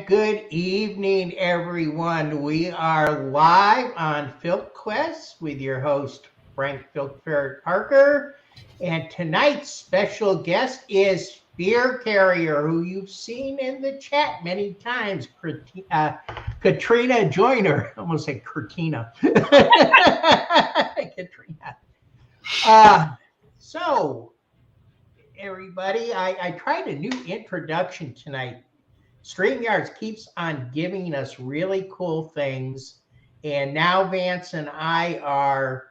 good evening, everyone. We are live on Filk Quest with your host, Frank Filk Parker. And tonight's special guest is Beer Carrier, who you've seen in the chat many times, Katrina Joyner. I almost said Katrina. Katrina. So, everybody, I tried a new introduction tonight. StreamYards keeps on giving us really cool things, and now Vance and I are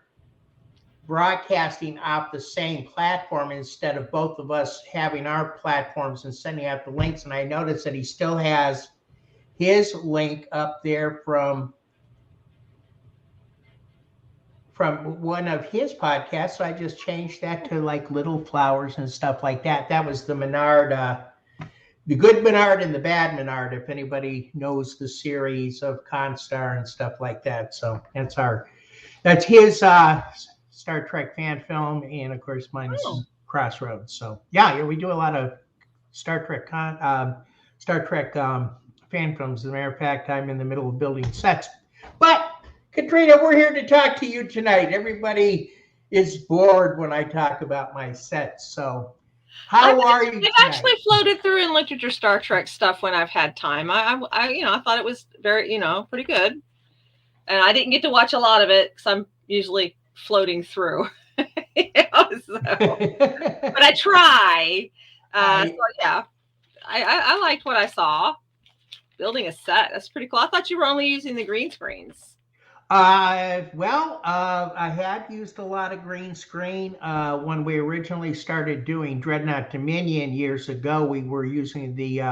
broadcasting off the same platform instead of both of us having our platforms and sending out the links. And I noticed that he still has his link up there from one of his podcasts, so I just changed that to like Little Flowers and stuff like that. That was the Menard, the good Menard and the bad Menard, if anybody knows the series of Constar and stuff like that. So that's his Star Trek fan film, and of course mine's Crossroads. So yeah, we do a lot of Star Trek fan films. As a matter of fact, I'm in the middle of building sets. But Katrina, we're here to talk to you tonight. Everybody is bored when I talk about my sets. So how are you tonight? I've actually floated through and looked at your Star Trek stuff when I've had time. I thought it was very, pretty good. And I didn't get to watch a lot of it because I'm usually floating through. But I try. So yeah, I liked what I saw. Building a set, that's pretty cool. I thought you were only using the green screens. I had used a lot of green screen. When we originally started doing Dreadnought Dominion years ago, we were using the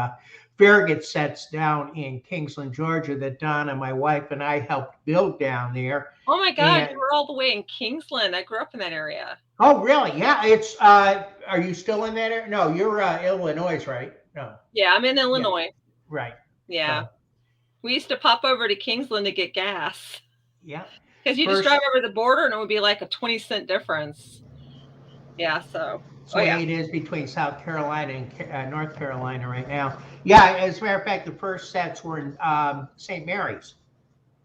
Farragut sets down in Kingsland, Georgia, that Donna, my wife, and I helped build down there. Oh my God, you were all the way in Kingsland. I grew up in that area. Oh, really? Yeah, it's, are you still in that area? No, you're Illinois, right? No. Yeah, I'm in Illinois. Yeah. Right. Yeah. So. We used to pop over to Kingsland to get gas. Yeah. Because you just drive over the border and it would be like a 20-cent difference. Yeah, so. It is between South Carolina and North Carolina right now. Yeah, as a matter of fact, the first sets were in St. Mary's.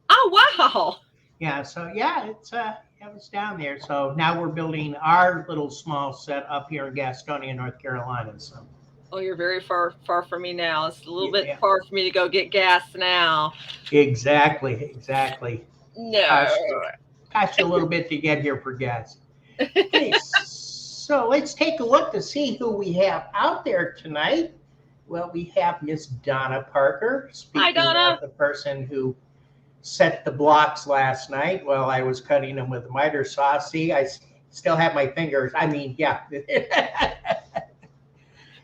Oh, wow. Yeah, so yeah, it's down there. So now we're building our little small set up here in Gastonia, North Carolina. So. Oh, you're very far from me now. It's a little bit far for me to go get gas now. Exactly. No. Cost you a little bit to get here for gas. Okay, so let's take a look to see who we have out there tonight. Well, we have Miss Donna Parker. Hi, Donna. Of the person who set the blocks last night while I was cutting them with a miter saw. See, I still have my fingers. I mean, yeah.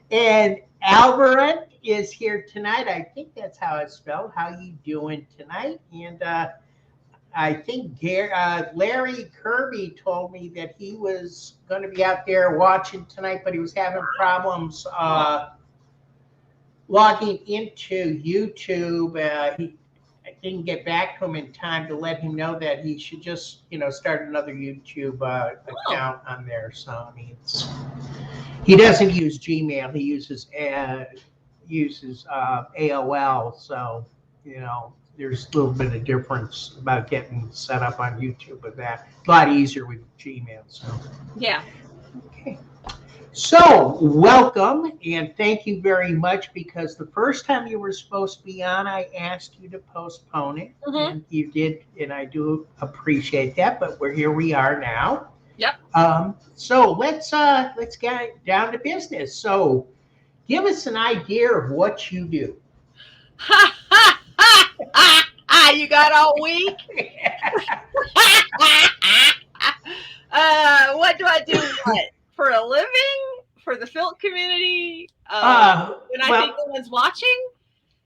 And Alvarez is here tonight. I think that's how it's spelled. How you doing tonight? And I think Larry Kirby told me that he was going to be out there watching tonight, but he was having problems logging into YouTube. I didn't get back to him in time to let him know that he should just, start another YouTube account on there. So, I mean, he doesn't use Gmail. He uses AOL. So, there's a little bit of difference about getting set up on YouTube with that. A lot easier with Gmail. So yeah. Okay. So welcome and thank you very much, because the first time you were supposed to be on, I asked you to postpone it, and you did, and I do appreciate that. But here we are now. Yep. So let's get down to business. So give us an idea of what you do. You got all week. What do I do? What for a living? For the Filk community? When I think no one's watching.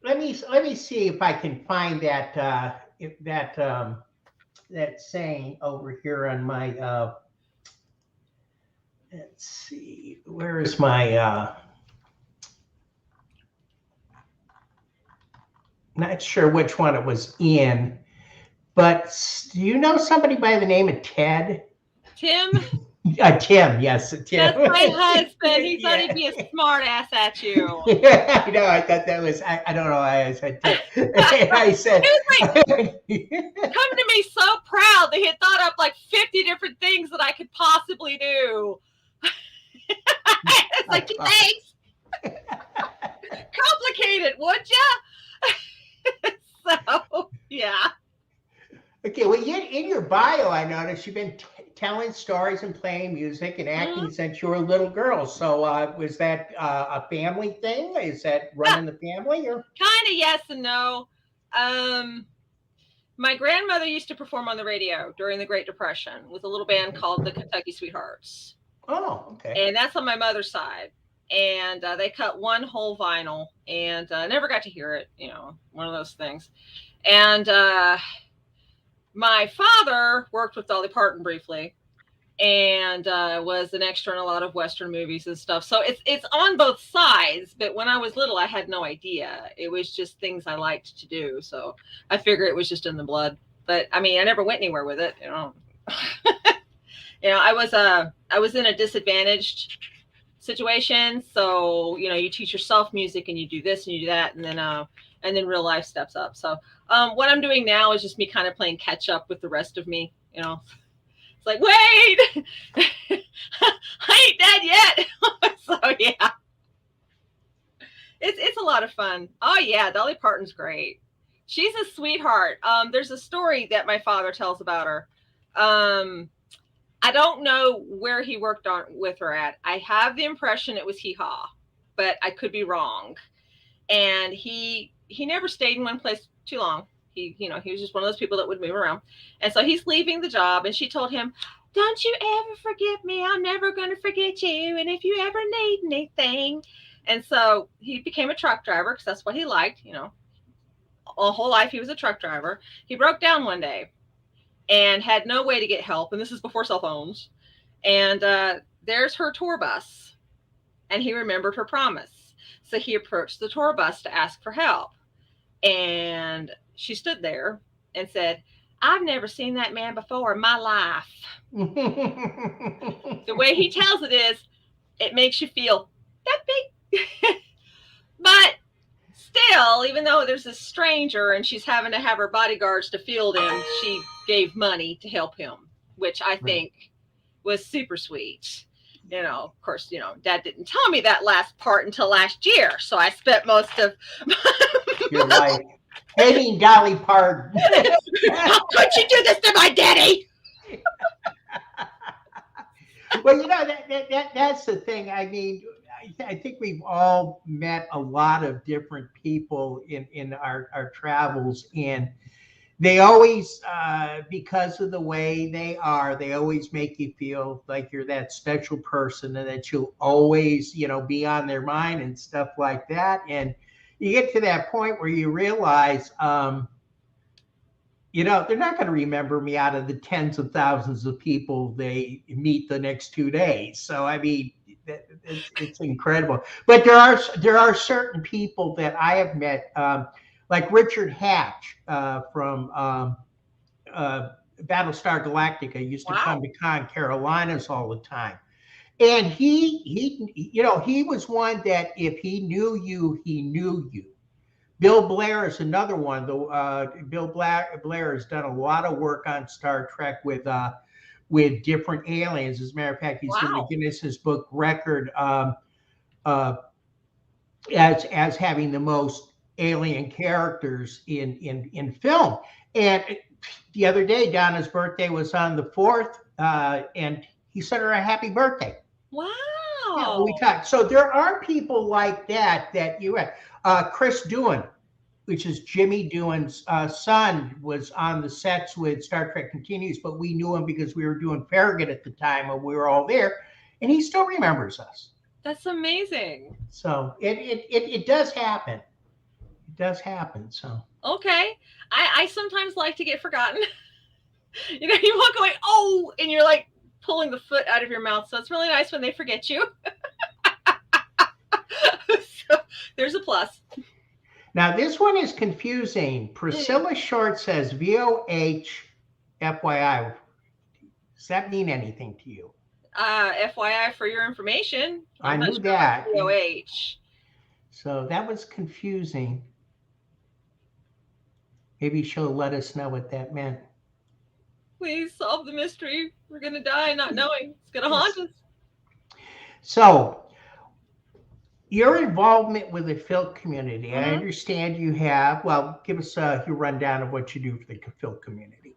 Let me see if I can find that that saying over here on my. Let's see. Where is my? Not sure which one it was in, but do you know somebody by the name of Ted? Tim? Tim, yes, Tim. That's my husband. He thought he'd be a smart ass at you. Yeah, I know. I thought that was. I don't know why I said Tim. And I He said. was like coming to me so proud that he had thought up like 50 different things that I could possibly do. It's like, thanks. Complicated, would ya? So, yeah. Okay, well, in your bio, I noticed you've been telling stories and playing music and acting since you were a little girl. So, was that a family thing? Is that running the family, or kind of yes and no? My grandmother used to perform on the radio during the Great Depression with a little band called the Kentucky Sweethearts. Oh, okay. And that's on my mother's side. And they cut one whole vinyl, and never got to hear it. One of those things. And my father worked with Dolly Parton briefly, and was an extra in a lot of Western movies and stuff. So it's on both sides. But when I was little, I had no idea. It was just things I liked to do. So I figure it was just in the blood. But I mean, I never went anywhere with it. I was in a disadvantaged situation. So you teach yourself music, and you do this and you do that, and then real life steps up. So what I'm doing now is just me kind of playing catch up with the rest of me. It's like, wait, I ain't dead yet. So yeah, it's a lot of fun. Oh yeah, Dolly Parton's great. She's a sweetheart. There's a story that my father tells about her. I don't know where he worked on with her at. I have the impression it was Hee Haw, but I could be wrong. And he never stayed in one place too long. He was just one of those people that would move around. And so he's leaving the job, and she told him, "Don't you ever forget me. I'm never going to forget you. And if you ever need anything." And so he became a truck driver because that's what he liked. A whole life he was a truck driver. He broke down one day and had no way to get help. And this is before cell phones. And there's her tour bus. And he remembered her promise. So he approached the tour bus to ask for help. And she stood there and said, "I've never seen that man before in my life." The way he tells it is, it makes you feel that big. But still, even though there's a stranger and she's having to have her bodyguards to field him, she gave money to help him, which I think was super sweet. Of course, Dad didn't tell me that last part until last year. So I spent most of your life hating Dolly Parton. How could you do this to my daddy? Well, that's the thing. I mean, I think we've all met a lot of different people in our travels, and they always, because of the way they are, they always make you feel like you're that special person, and that you'll always, be on their mind and stuff like that. And you get to that point where you realize, they're not going to remember me out of the tens of thousands of people they meet the next 2 days. So, I mean, it's incredible. But there are certain people that I have met, like Richard Hatch from Battlestar Galactica used to come to Carolinas all the time. And he was one that if he knew you, he knew you. Bill Blair is another one. Bill Blair has done a lot of work on Star Trek with different aliens. As a matter of fact, he's in the Guinness Book record as having the most alien characters in film. And the other day, Donna's birthday was on the 4th, and he sent her a happy birthday. Wow. Yeah, we talked. So there are people like that you had. Chris Doohan, which is Jimmy Doohan's son, was on the sets with Star Trek Continues, but we knew him because we were doing Farragut at the time, and we were all there, and he still remembers us. That's amazing. So it does happen. It does happen. So okay, I sometimes like to get forgotten. You walk away, oh, and you're like pulling the foot out of your mouth. So it's really nice when they forget you. So there's a plus. Now this one is confusing. Priscilla Short says VOH FYI. Does that mean anything to you? FYI, for your information, I I'm not knew sure about that. COH. So that was confusing. Maybe she'll let us know what that meant. Please solve the mystery. We're gonna die not knowing. It's gonna haunt Yes. us. So your involvement with the Filk community, I Hmm. understand you have. Well, give us your rundown of what you do for the Filk community.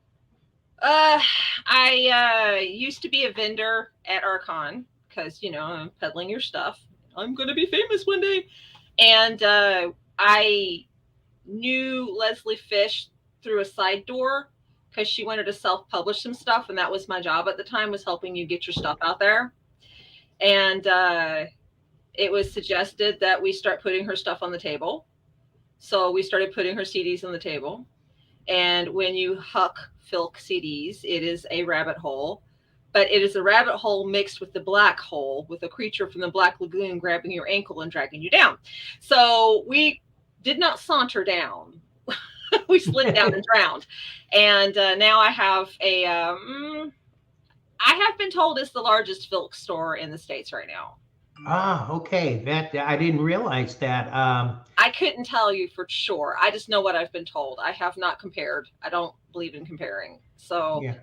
Uh, I used to be a vendor at Archon because I'm peddling your stuff. I'm gonna be famous one day, and I knew Leslie Fish through a side door because she wanted to self-publish some stuff, and that was my job at the time, was helping you get your stuff out there. And it was suggested that we start putting her stuff on the table. So we started putting her CDs on the table. And when you huck Filk CDs, it is a rabbit hole, but it is a rabbit hole mixed with the black hole, with a creature from the Black Lagoon grabbing your ankle and dragging you down. So we did not saunter down. We slid down and drowned. And now I have I have been told it's the largest Filk store in the States right now. Ah, okay. That I didn't realize that. I couldn't tell you for sure. I just know what I've been told. I have not compared. I don't believe in comparing. So, Yeah.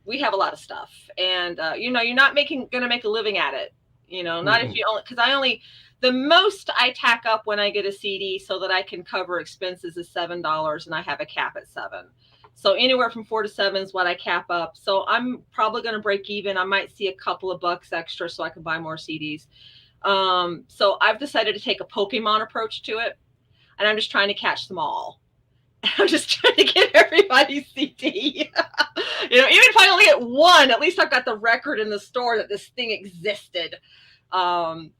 we have a lot of stuff, and you're not gonna make a living at it. Not if Mm-mm. you only, because I only, the most I tack up when I get a CD so that I can cover expenses is $7, and I have a cap at 7. So anywhere from 4 to 7 is what I cap up. So I'm probably going to break even. I might see a couple of bucks extra so I can buy more CDs. So I've decided to take a Pokemon approach to it, and I'm just trying to catch them all. I'm just trying to get everybody's CD. Even if I only get one, at least I've got the record in the store that this thing existed. Um,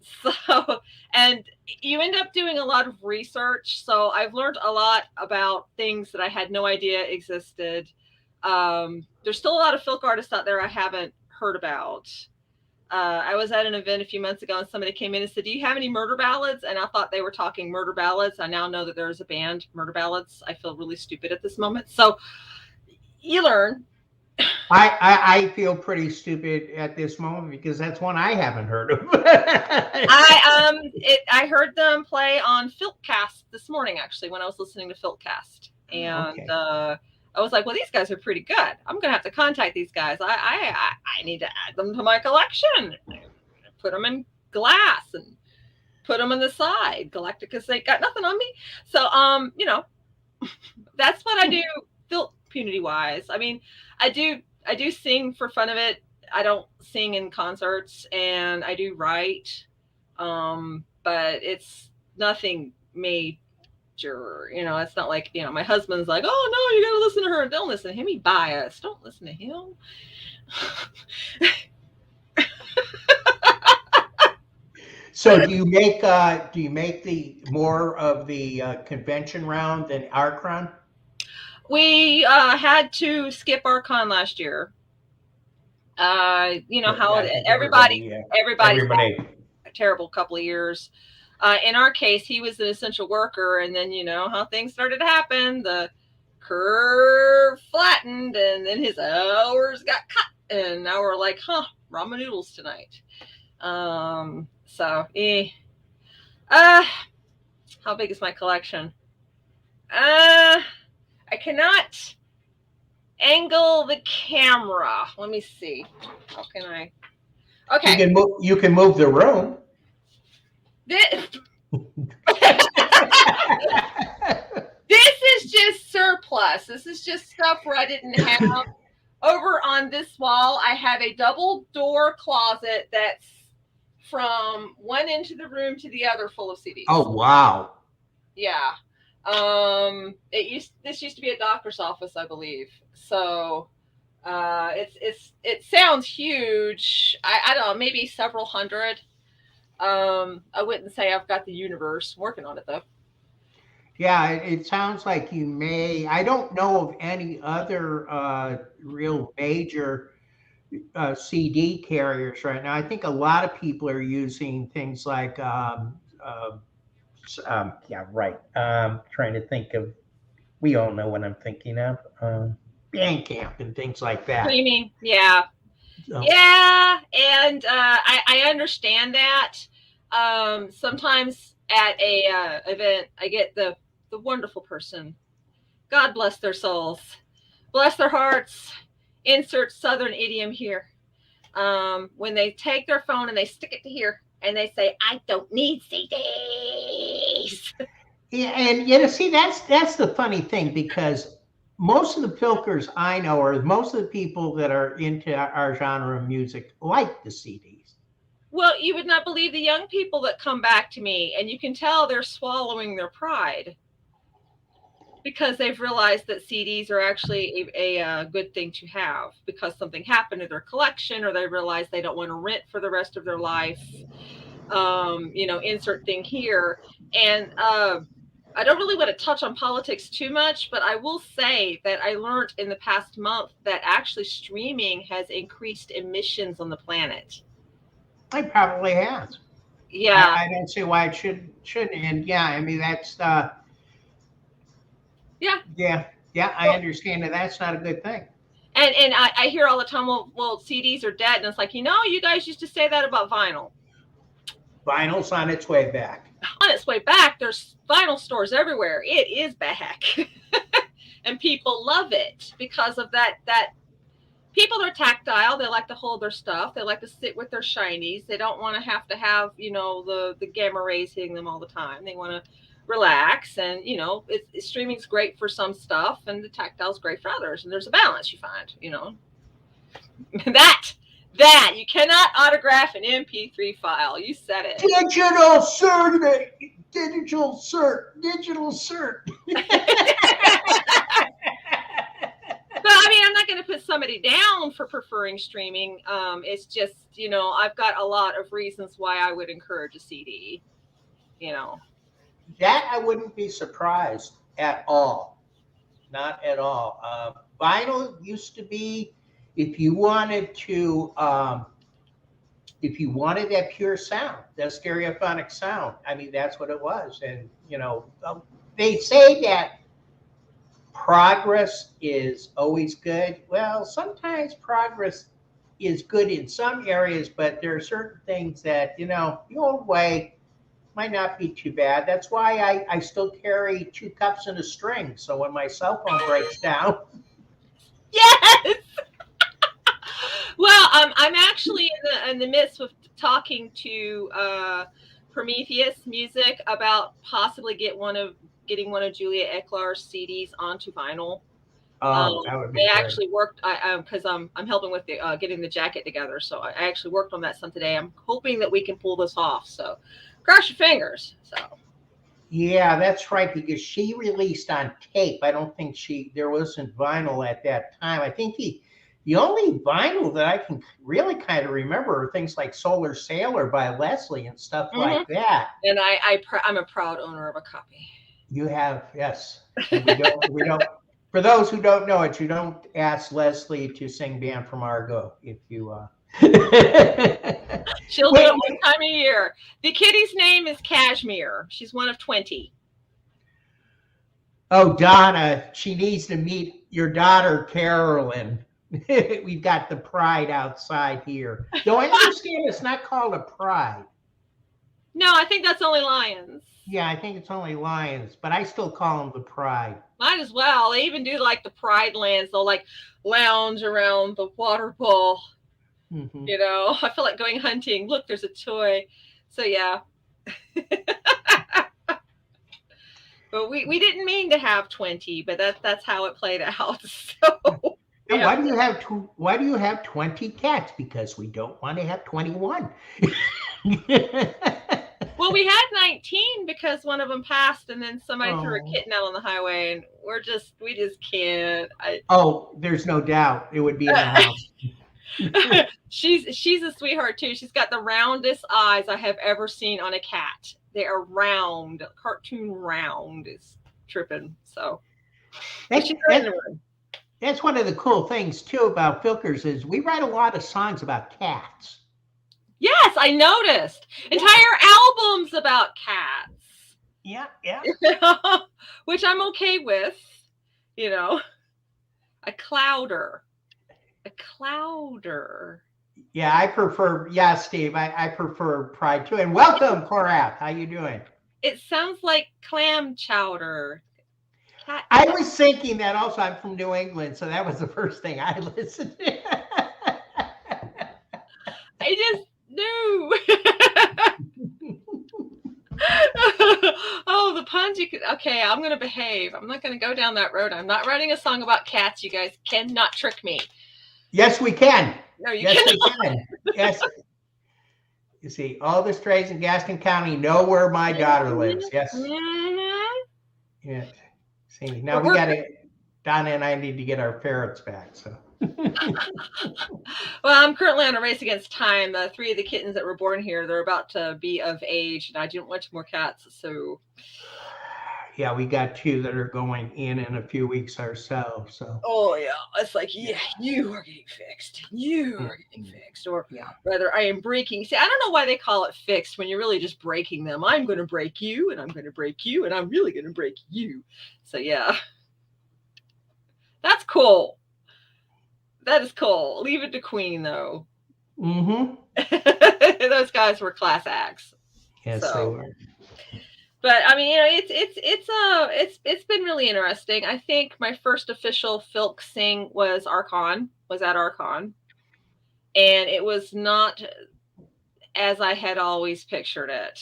so, and you end up doing a lot of research. So I've learned a lot about things that I had no idea existed. There's still a lot of Filk artists out there I haven't heard about. I was at an event a few months ago, and somebody came in and said, "Do you have any murder ballads?" And I thought they were talking murder ballads. I now know that there's a band, Murder Ballads. I feel really stupid at this moment. So you learn. I feel pretty stupid at this moment because that's one I haven't heard of. I heard them play on Filkcast this morning, actually, when I was listening to Filkcast, and Okay. I was like, "Well, these guys are pretty good. I'm gonna have to contact these guys. I need to add them to my collection. Put them in glass and put them on the side. Galacticus ain't got nothing on me." So that's what I do, Filk community wise. I mean, I do sing for fun of it. I don't sing in concerts, and I do write, but it's nothing major. It's not like my husband's like, "Oh no, you gotta listen to her." Don't listen to him. He biased. Don't listen to him. So do you make the more of the convention round than Archon? We had to skip our con last year. You know Yeah, how I think everybody's everybody. had a terrible couple of years. In our case, he was an essential worker, and then you know how things started to happen. The curve flattened, and then his hours got cut, and now we're like, huh, ramen noodles tonight. So, uh, how big is my collection? Uh, I cannot angle the camera. Let me see. How can I? You Okay. can move. You can move the room. This, this is just surplus. This is just stuff where I didn't have. Over on this wall, I have a double door closet that's from one end of the room to the other full of CDs. Oh wow! Yeah. This used to be a doctor's office, I believe. So it sounds huge. I don't know, maybe several hundred. I wouldn't say I've got the universe. I'm working on it though. Yeah, it sounds like you may. I don't know of any other real major CD carriers right now. I think a lot of people are using things like, yeah, right. Trying to think of. We all know what I'm thinking of. Bandcamp and things like that. Streaming, yeah. So Yeah, and I understand that. Sometimes at a event, I get the wonderful person. God bless their souls, bless their hearts. Insert Southern idiom here. When they take their phone and they stick it to here and they say, "I don't need CDs." yeah, and see, that's the funny thing because most of the filkers I know, or most of the people that are into our genre of music, like the CDs. Well, you would not believe the young people that come back to me, and you can tell they're swallowing their pride because they've realized that CDs are actually a good thing to have because something happened to their collection, or they realize they don't want to rent for the rest of their life. Insert thing here. And I don't really want to touch on politics too much, but I will say that I learned in the past month that actually streaming has increased emissions on the planet. It probably has. Yeah. I don't see why it shouldn't. And yeah, I mean that's Yeah. yeah, I Well, understand that that's not a good thing. and I hear all the time, well, CDs are dead. And it's like, you guys used to say that about vinyl. Vinyl's on its way back. On its way back, there's vinyl stores everywhere. It is back. And people love it because of that people are tactile. They like to hold their stuff. They like to sit with their shinies. They don't want to have the gamma rays hitting them all the time. They want to relax, and streaming's great for some stuff, and the tactile's great for others. And there's a balance you find. that that you cannot autograph an MP3 file. You said it. Digital cert, digital cert. But I mean, I'm not going to put somebody down for preferring streaming. It's just, I've got a lot of reasons why I would encourage a CD. That I wouldn't be surprised at all. Not at all. Vinyl used to be, if you wanted to, if you wanted that pure sound, that stereophonic sound. I mean, that's what it was. And they say that progress is always good. Well, sometimes progress is good in some areas, but there are certain things that, the old way might not be too bad. That's why I still carry two cups and a string. So when my cell phone breaks down, Yes. Well, I'm actually in the midst of talking to Prometheus Music about possibly getting one of Julia Ecklar's CDs onto vinyl. oh, that would be They great. actually worked because I'm helping with the getting the jacket together. So I actually worked on that some today. I'm hoping that we can pull this off. So cross your fingers. So Yeah, that's right, because she released on tape. I don't think there wasn't vinyl at that time. I think the only vinyl that I can really kind of remember are things like Solar Sailor by Leslie and stuff Mhm. like that. And I'm a proud owner of a copy. You have, yes. And we don't, for those who don't know it, you don't ask Leslie to sing Band from Argo if you, She'll do it wait, one time a year. The kitty's name is Cashmere. She's one of 20. oh, Donna, she needs to meet your daughter, Carolyn. We've got the pride outside here. Though I understand it's not called a pride. No, I think that's only lions. Yeah, I think it's only lions, but I still call them the pride. Might as well. They even do like the pride lands. They'll like lounge around the water bowl. Hmm. I feel like going hunting. Look, there's a toy. So yeah. But we didn't mean to have 20, but that's how it played out. So And yeah. why do you have 20 cats? Because we don't want to have 21. Well, we had 19 because one of them passed, and then somebody threw a Oh. kitten out on the highway, and we just can't. Oh, there's no doubt it would be in the house. She's a sweetheart too. She's got the roundest eyes I have ever seen on a cat. They are round, cartoon round. Is tripping. So, but That's, she's right in that's, the room. that's one of the cool things too about Filkers is we write a lot of songs about cats. Yes, I noticed entire albums about cats, Yeah, yeah. which I'm okay with. A clouder, a clouder. Yeah, I prefer. Yeah, Steve, I prefer Pride too. And welcome, Korath. How you doing? It sounds like clam chowder. Cat. I was thinking that also. I'm from New England, so that was the first thing I listened to. I just knew. Oh, the puns you could. Okay, I'm gonna behave. I'm not gonna go down that road. I'm not writing a song about cats. You guys cannot trick me. Yes, we can. No, you Yes, we cannot. can. Yes. You see, all the strays in Gaston County know where my daughter lives. Yes. Mhm. Yeah. See, now But we we're got to. Donna and I need to get our ferrets back. So. Well, I'm currently on a race against time. The three of the kittens that were born here, they're about to be of age, and I didn't want more cats. So, Yeah, we got two that are going in a few weeks ourselves. So. oh yeah, it's like, Yeah. yeah, you are getting fixed. You are getting Mhm. fixed, or Yeah. rather, I am breaking. See, I don't know why they call it fixed when you're really just breaking them. I'm going to break you, and I'm going to break you, and I'm really going to break you. So yeah, that's cool. That is cool. Leave it to Queen though. Mm-hmm. Those guys were class acts. Yes, they So. were. But I mean, it's been really interesting. I think my first official Filk sing was Archon, was at Archon, and it was not as I had always pictured it.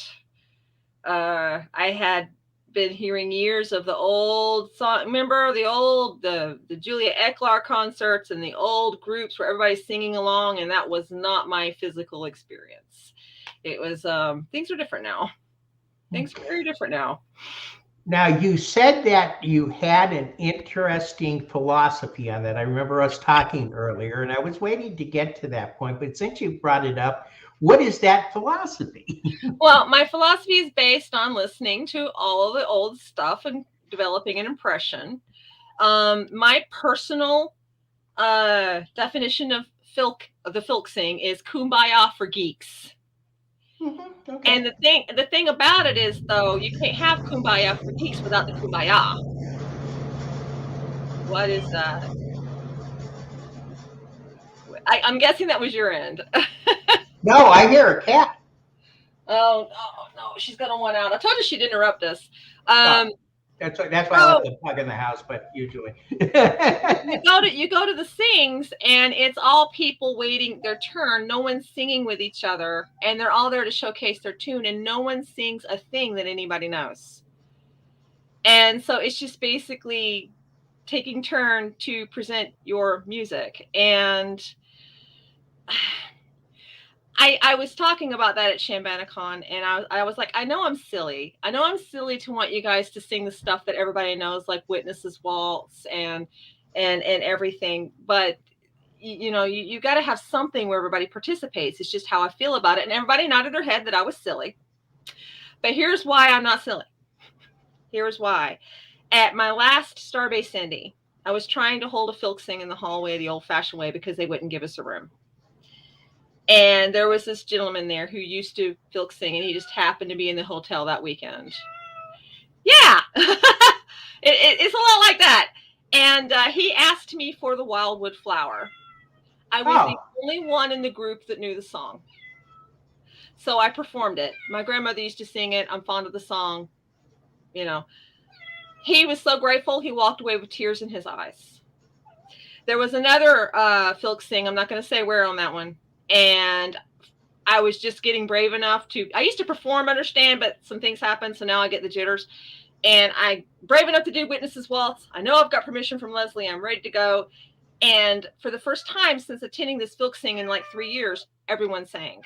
I had been hearing years of the old song. Remember the Julia Ecklar concerts and the old groups where everybody's singing along, and that was not my physical experience. It was things are different now. Things are very different now. Now, you said that you had an interesting philosophy on that. I remember us talking earlier, and I was waiting to get to that point. But since you brought it up, what is that philosophy? Well, my philosophy is based on listening to all of the old stuff and developing an impression. My personal definition of the Filk sing is kumbaya for geeks. Okay. And the thing about it is, though, you can't have kumbaya for geeks without the kumbaya. What is that? I'm guessing that was your end. No, I hear a cat. Oh, no, she's gonna want out. I told you she'd interrupt us. Oh, Um, that's why I so left the plug in the house. But usually, you go to the sings, and it's all people waiting their turn. No one's singing with each other, and they're all there to showcase their tune, and no one sings a thing that anybody knows. And so it's just basically taking turn to present your music. And I was talking about that at ShambanaCon, and I was like, I know I'm silly. I know I'm silly to want you guys to sing the stuff that everybody knows, like Witnesses Waltz and everything. But you got to have something where everybody participates. It's just how I feel about it. And everybody nodded their head that I was silly. But here's why I'm not silly. Here's why. At my last Starbase Cindy, I was trying to hold a Filk sing in the hallway the old-fashioned way because they wouldn't give us a room. And there was this gentleman there who used to Filk sing, and he just happened to be in the hotel that weekend. Yeah, it's a lot like that. And he asked me for the Wildwood Flower. I was the oh, only one in the group that knew the song. So I performed it. My grandmother used to sing it. I'm fond of the song. You know, he was so grateful. He walked away with tears in his eyes. There was another Filk sing. I'm not going to say where on that one. And I was just getting brave enough I used to perform, understand, but some things happened. So now I get the jitters. And I'm brave enough to do Witnesses Waltz. I know I've got permission from Leslie. I'm ready to go. And for the first time since attending this Filk sing in like 3 years, everyone sang.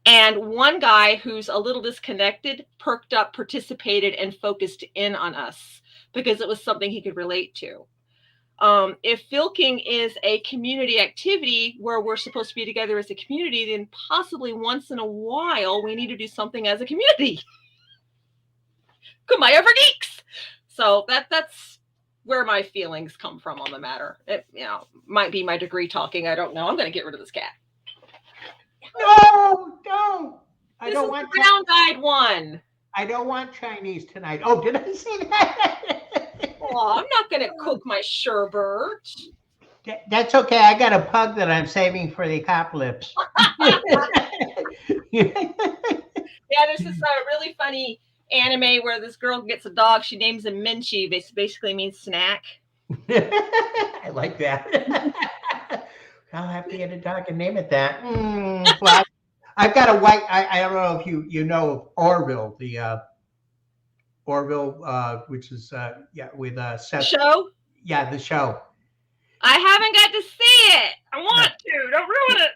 And one guy who's a little disconnected perked up, participated, and focused in on us because it was something he could relate to. If filking is a community activity where we're supposed to be together as a community, then possibly once in a while we need to do something as a community. Kumbaya for geeks. So that's where my feelings come from on the matter. It might be my degree talking. I don't know. I'm going to get rid of this cat. no, don't. I This don't is want. the round-eyed one. I don't want Chinese tonight. Oh, did I say that? Oh, I'm not going to cook my sherbet. That's okay. I got a pug that I'm saving for the apocalypse. Yeah, there's this really funny anime where this girl gets a dog. She names him Minchi, which basically means snack. I like that. I'll have to get a dog and name it that. Well, I've got a white. I don't know if you know of Orville, the Orville, which is yeah, with Seth. Show? Yeah, the show. I haven't got to see it. I want to. Don't ruin it.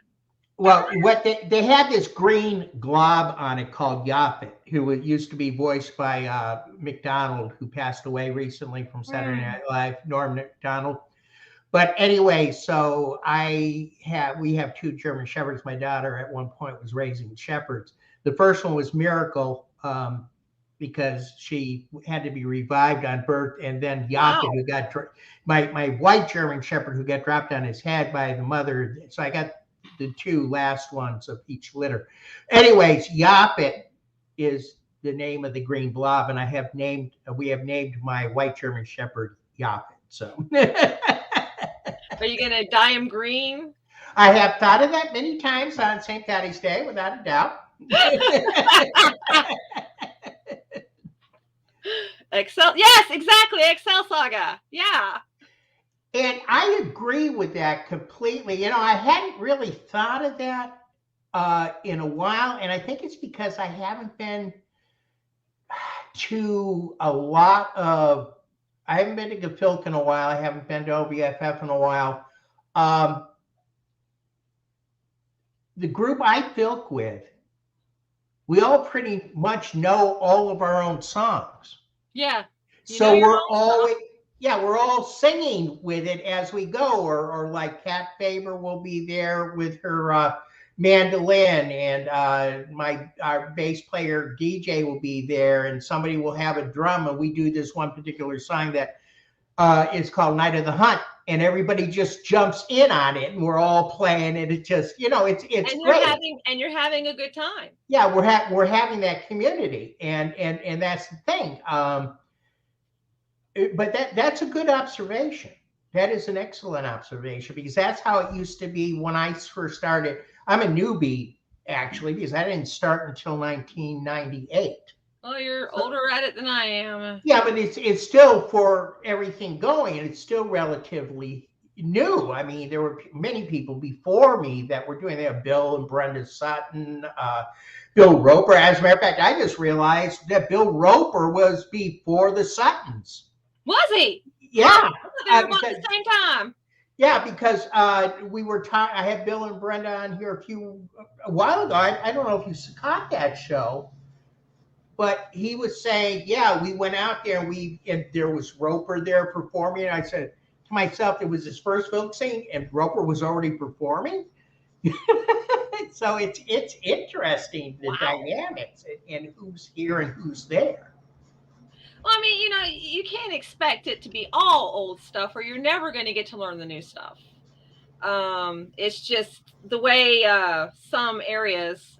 Well, what they had this green glob on it called Yaphet, who used to be voiced by McDonald, who passed away recently from Saturday Night Live, Norm McDonald. But anyway, so we have two German Shepherds. My daughter at one point was raising Shepherds. The first one was Miracle, because she had to be revived on birth, and then Yaphet, who got my white German Shepherd, who got dropped on his head by the mother. So I got the two last ones of each litter. Anyways, Yaphet is the name of the green blob, and we have named my white German Shepherd Yaphet. So. Are you going to dye him green? I have thought of that many times on St. Patty's Day, without a doubt. Excel, yes, exactly. Excel Saga. Yeah. And I agree with that completely. I hadn't really thought of that in a while. And I think it's because I haven't been to I haven't been to Filk in a while. I haven't been to OVFF in a while. The group I Filk with, we all pretty much know all of our own songs. Yeah. So we're all singing with it as we go, or like Kat Faber will be there with her mandolin, and our bass player DJ will be there, and somebody will have a drum, and we do this one particular song that is called Night of the Hunt, and everybody just jumps in on it, and we're all playing it. It just, it's and great. You're having a good time. Yeah, we're having that community, and that's the thing. But that's a good observation. That is an excellent observation, because that's how it used to be when I first started. I'm a newbie, actually, because I didn't start until 1998. Oh, you're older at it than I am. Yeah, but it's still, for everything going, and it's still relatively new. I mean, there were many people before me that were doing that. Bill and Brenda Sutton, Bill Roper. As a matter of fact, I just realized that Bill Roper was before the Suttons. Was he? Yeah. They were about the same time. Yeah, because we were talking. I had Bill and Brenda on here a while ago. I don't know if you caught that show, but he was saying, yeah, we went out there, and there was Roper there performing. And I said to myself, it was his first Filk sing, and Roper was already performing. So it's interesting, the dynamics, and who's here and who's there. Well, I mean, you can't expect it to be all old stuff, or you're never going to get to learn the new stuff. It's just the way some areas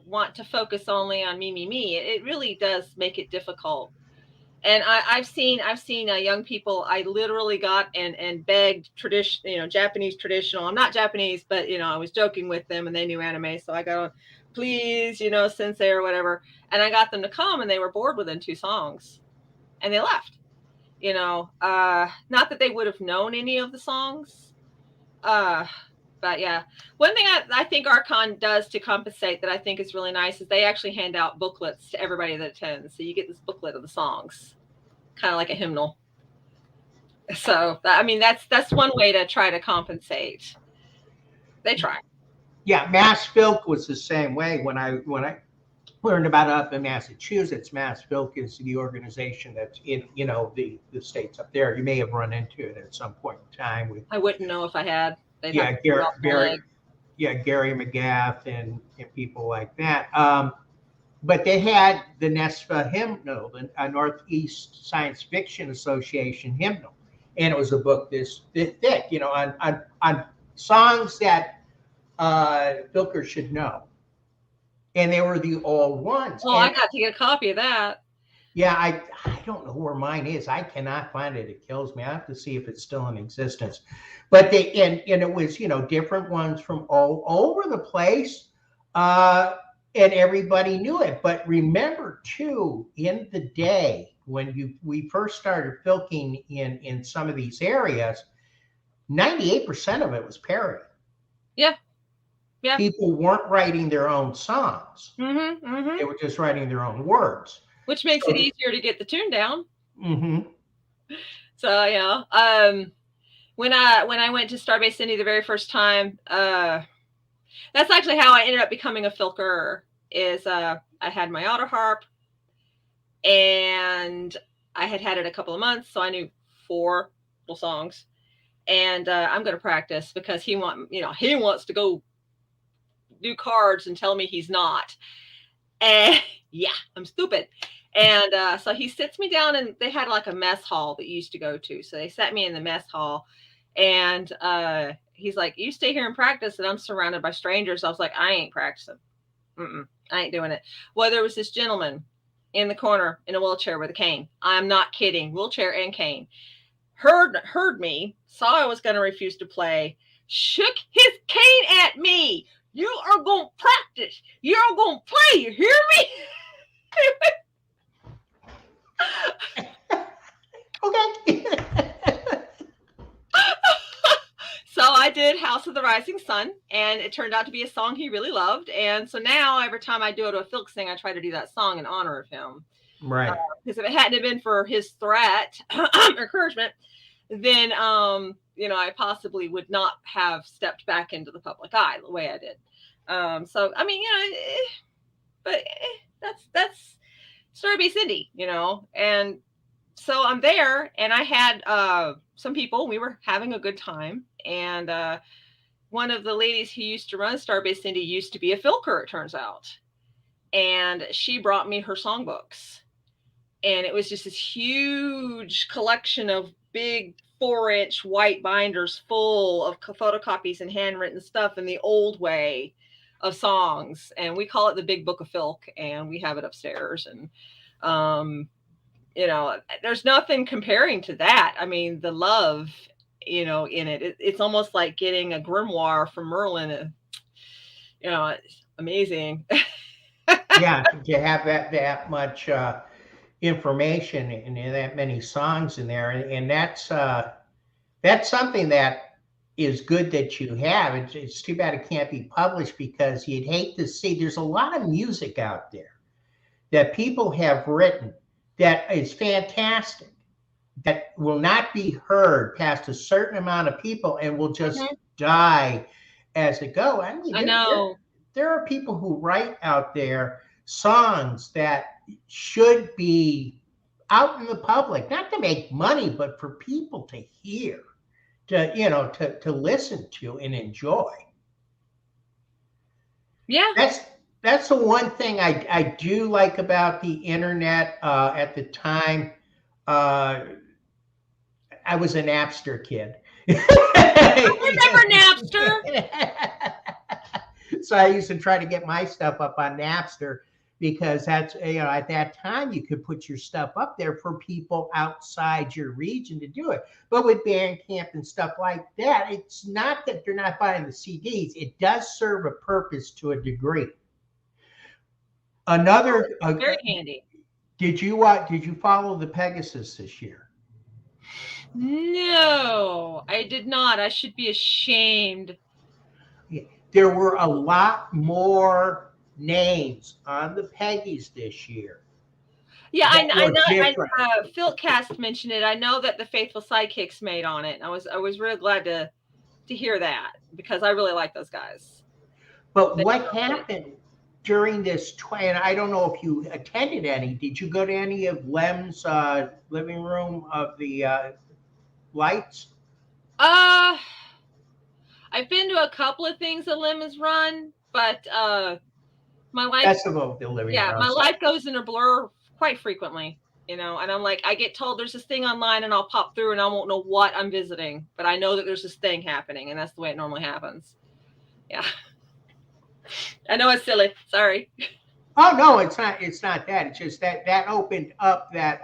want to focus only on me. It really does make it difficult. And I've seen young people. I literally got and begged Japanese traditional. I'm not Japanese, but I was joking with them, and they knew anime, so I go, please, sensei or whatever. And I got them to come, and they were bored within 2 songs. And they left, not that they would have known any of the songs. But yeah, one thing I think Archon does to compensate that I think is really nice is they actually hand out booklets to everybody that attends. So you get this booklet of the songs, kind of like a hymnal. So, I mean, that's one way to try to compensate. They try. Yeah, Mass Filk was the same way. When I learned about it up in Massachusetts, Mass Filk is the organization that's in, the states up there. You may have run into it at some point in time. I wouldn't know if I had. Gary McGath and people like that. But they had the NESFA hymnal, the Northeast Science Fiction Association hymnal, and it was a book this thick, on songs that Filkers should know. And they were the old ones. Oh, I got to get a copy of that. Yeah, I don't know where mine is. I cannot find it. It kills me. I have to see if it's still in existence. But they and it was, different ones from all over the place. Uh and everybody knew it. But remember too, in the day when we first started filking in some of these areas, 98% of it was parody. Yeah, yeah. People weren't writing their own songs. Mm-hmm, mm-hmm. They were just writing their own words. Which makes it So, easier to get the tune down. mhm. So yeah. When I went to Starbase City the very first time, that's actually how I ended up becoming a filker. Is I had my auto harp, and I had it a couple of months, so I knew 4 little songs. And I'm going to practice because he wants to go do cards and tell me he's not. And yeah, I'm stupid. And so he sits me down, and they had like a mess hall that you used to go to. So they sat me in the mess hall, and he's like, "You stay here and practice." And I'm surrounded by strangers. I was like, "I ain't practicing. I ain't doing it." Well, there was this gentleman in the corner in a wheelchair with a cane. I'm not kidding, wheelchair and cane. Heard me, saw I was going to refuse to play, shook his cane at me. "You are going to practice. You're going to play. You hear me?" Okay. So I did House of the Rising Sun, and it turned out to be a song he really loved. And so now every time I do a Filk sing, I try to do that song in honor of him. Right. Because if it hadn't been for his threat, encouragement, then I possibly would not have stepped back into the public eye the way I did. So I mean, but that's Starbase Indie, and so I'm there, and I had some people. We were having a good time, and one of the ladies who used to run Starbase Indie used to be a filker, it turns out, and she brought me her songbooks, and it was just this huge collection of big 4-inch white binders full of photocopies and handwritten stuff in the old way of songs, and we call it the Big Book of Filk, and we have it upstairs. And there's nothing comparing to that. I mean, the love, in it, it's almost like getting a grimoire from Merlin. It's amazing. Yeah, to have that much information and that many songs in there, and that's something that is good that you have. It's too bad it can't be published, because you'd hate to see. There's a lot of music out there that people have written that is fantastic, that will not be heard past a certain amount of people and will just die as it go. I mean, I know. There are people who write out there songs that should be out in the public, not to make money, but for people to hear, to listen to and enjoy. Yeah. That's the one thing I do like about the internet. At the time, I was a Napster kid. I remember Napster. So I used to try to get my stuff up on Napster, because that's, at that time you could put your stuff up there for people outside your region to do it. But with Bandcamp and stuff like that, it's not that they're not buying the CDs. It does serve a purpose to a degree. Another very handy. Did you follow the Pegasus this year? No, I did not. I should be ashamed. There were a lot more names on the Peggies this year. Yeah, I know. Philcast mentioned it. I know that the Faithful Sidekicks made on it. I was really glad to hear that, because I really like those guys. But what happened during this? And I don't know if you attended any. Did you go to any of Lem's living room of the lights? I've been to a couple of things that Lem has run, but my life. Festival of the Living Room. My life goes in a blur quite frequently, and I'm like, I get told there's this thing online, and I'll pop through, and I won't know what I'm visiting, but I know that there's this thing happening, and that's the way it normally happens. Yeah. I know it's silly. Sorry. Oh no, it's not. It's not that. It's just that opened up that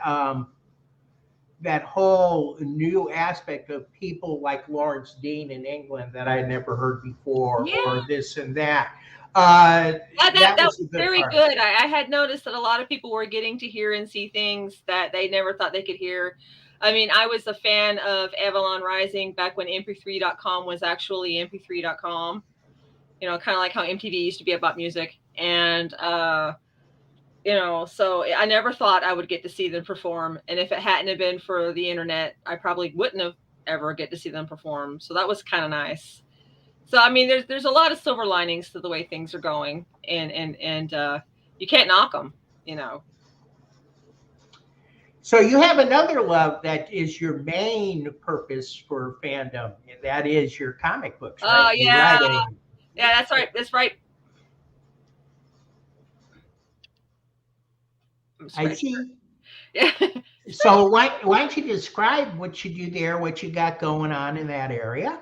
whole new aspect of people like Lawrence Dean in England that I had never heard before, Yeah. or this and that. Uh, That was was a good very part. good. I had noticed that a lot of people were getting to hear and see things that they never thought they could hear. I mean, I was a fan of Avalon Rising back when mp3.com was actually mp3.com. You know, kind of like how MTV used to be about music. And, you know, so I never thought I would get to see them perform. And if it hadn't have been for the internet, I probably wouldn't have ever get to see them perform. So that was kind of nice. So I mean, there's a lot of silver linings to the way things are going, and you can't knock them, you know. So you have another love that is your main purpose for fandom, and that is your comic books, right? Oh Your yeah, writing. yeah, that's right, that's right. I see. Yeah. So why don't you describe what you do there, what you got going on in that area?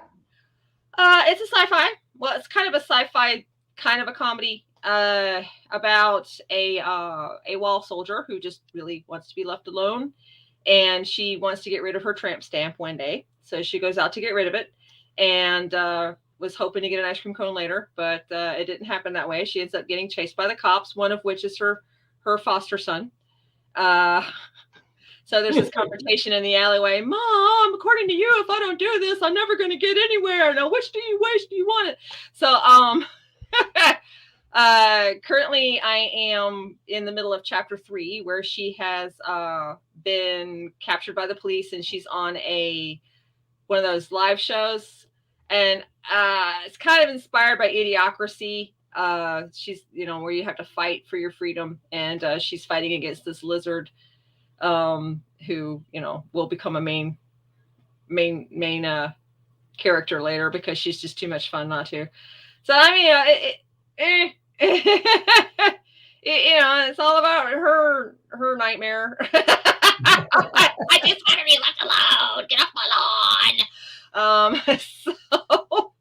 It's a sci-fi. Well, it's kind of a sci-fi, kind of a comedy about a wall soldier who just really wants to be left alone, and she wants to get rid of her tramp stamp one day. So she goes out to get rid of it, and was hoping to get an ice cream cone later, but it didn't happen that way. She ends up getting chased by the cops, one of which is her foster son. Uh, So there's this confrontation in the alleyway. Mom, according to you, if I don't do this, I'm never going to get anywhere. Now, which do you want it? So, currently I am in the middle of chapter 3, where she has been captured by the police, and she's on one of those live shows, and it's kind of inspired by Idiocracy. She's, you know, where you have to fight for your freedom, and she's fighting against this lizard, who, you know, will become a main character later, because she's just too much fun not to. So I mean, you know, it's all about her nightmare. I just want to be left alone. Get off my lawn. So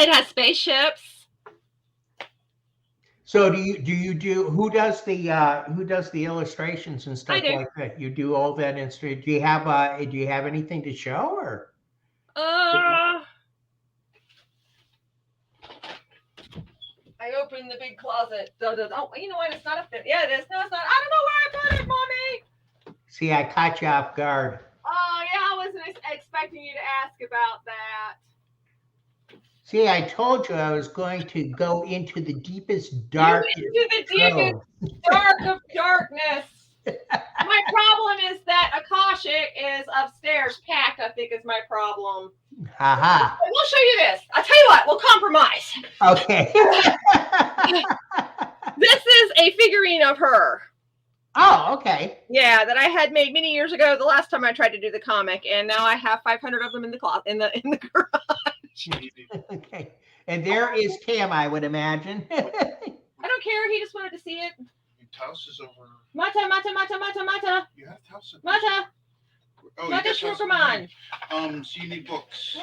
it has spaceships. So do you do who does the illustrations and stuff like that? You do all that and do you have anything to show, or? I opened the big closet. Oh, you know what? It's not up there. Yeah, it is. No, it's not. I don't know where I put it, Mommy. See, I caught you off guard. Oh, yeah, I wasn't expecting you to ask about that. See, I told you I was going to go into the deepest dark. Into the deepest dark of darkness. My problem is that Akashic is upstairs packed, I think is my problem. Haha. We'll show you this. I'll tell you what, we'll compromise. Okay. This is a figurine of her. Oh, okay. Yeah, that I had made many years ago, the last time I tried to do the comic, and now I have 500 of them in the closet, in the garage. Okay. And there is Cam, I would imagine. I don't care. He just wanted to see it. Taos is over. Mata. You have Taos. Mata. Oh, Mata Shurkaman. So you need books.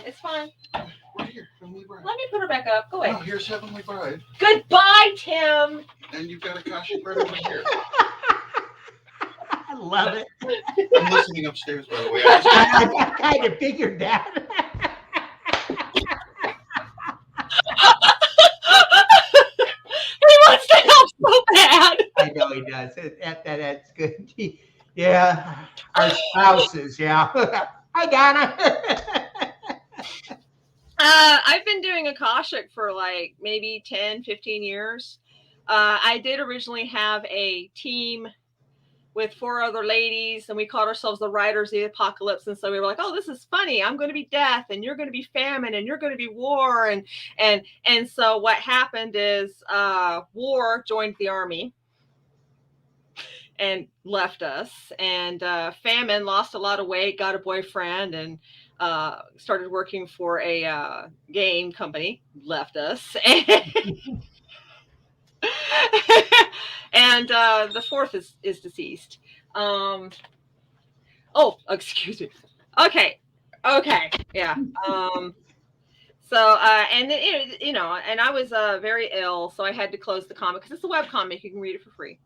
It's fine. Right here, Heavenly Bride. Let me put her back up. Go away. Oh, here's Heavenly Bride. Goodbye, Tim. And you've got Akashic right over here. I love it. I'm listening upstairs, by the way. I kind of figured that. He wants to help so bad. I know he does. That's good. Yeah. Our spouses, yeah. Hi, Donna. I've been doing Akashic for like maybe 10, 15 years. I did originally have a team with 4 other ladies, and we called ourselves the Riders of the Apocalypse. And so we were like, oh, this is funny. I'm going to be death, and you're going to be famine, and you're going to be war. And so what happened is war joined the army and left us, and famine lost a lot of weight, got a boyfriend, and started working for a game company, left us. And the 4th is deceased. Oh, excuse me. Okay. Yeah. So, and then, and I was very ill, so I had to close the comic because it's a web comic. You can read it for free.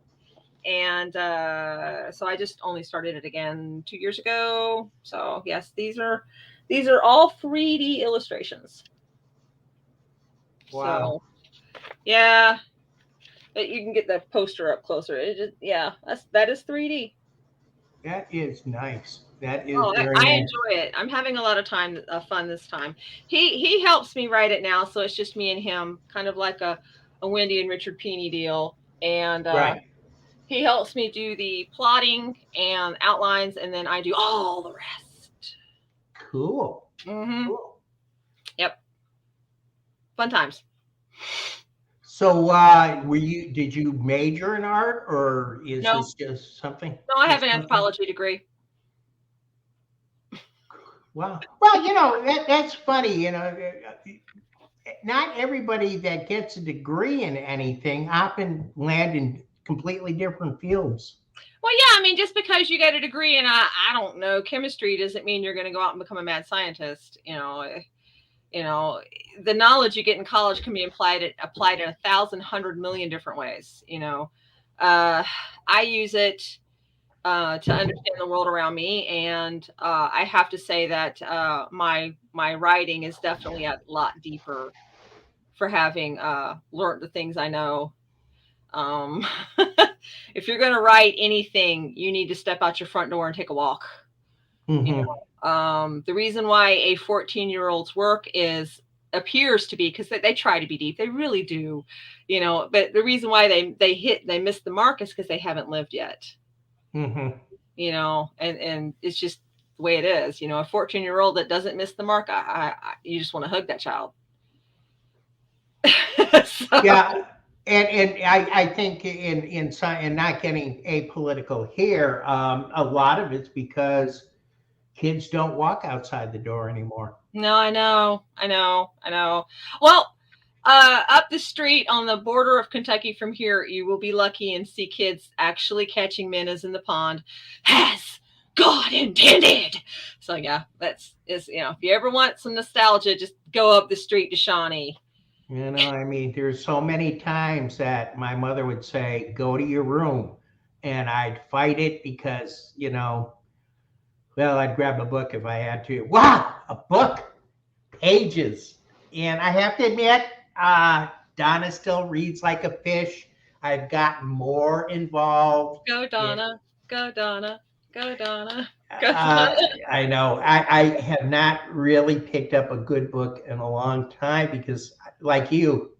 And so I just only started it again 2 years ago. So yes, these are all 3D illustrations. Wow. So yeah, but you can get the poster up closer. It just, that is 3D. That is nice. That is Oh, very I nice. enjoy it. I'm having a lot of fun this time. He helps me write it now, so it's just me and him, kind of like a Wendy and Richard Pini deal. And Right. he helps me do the plotting and outlines, and then I do all the rest. Cool. Mm-hmm. Cool. Yep. Fun times. So, did you major in art, or is No. this just something? No, I have an something? anthropology degree. Wow. Well, that's funny. Not everybody that gets a degree in anything often land in completely different fields. Well, yeah, I mean, just because you get a degree in, I don't know, chemistry doesn't mean you're going to go out and become a mad scientist. The knowledge you get in college can be applied in 1,000, 100,000,000 different ways. I use it to understand the world around me, and I have to say that my writing is definitely a lot deeper for having learned the things I know. If you're going to write anything, you need to step out your front door and take a walk. Mm-hmm. The reason why a 14-year-old's work appears to be, because they try to be deep, they really do, but the reason why they miss the mark is because they haven't lived yet. Mm-hmm. And it's just the way it is. A 14-year-old that doesn't miss the mark, you just want to hug that child. So. Yeah. And I think in not getting apolitical here, a lot of it's because kids don't walk outside the door anymore. No, I know. Well, up the street on the border of Kentucky from here, you will be lucky and see kids actually catching minnows in the pond, as God intended. So yeah, if you ever want some nostalgia, just go up the street to Shawnee. I mean, there's so many times that my mother would say, "Go to your room," and I'd fight it because well, I'd grab a book if I had to. Wow, a book, pages, and I have to admit, Donna still reads like a fish. I've gotten more involved. Go Donna, go Donna, go Donna. Go Donna. I know. I have not really picked up a good book in a long time because, like you,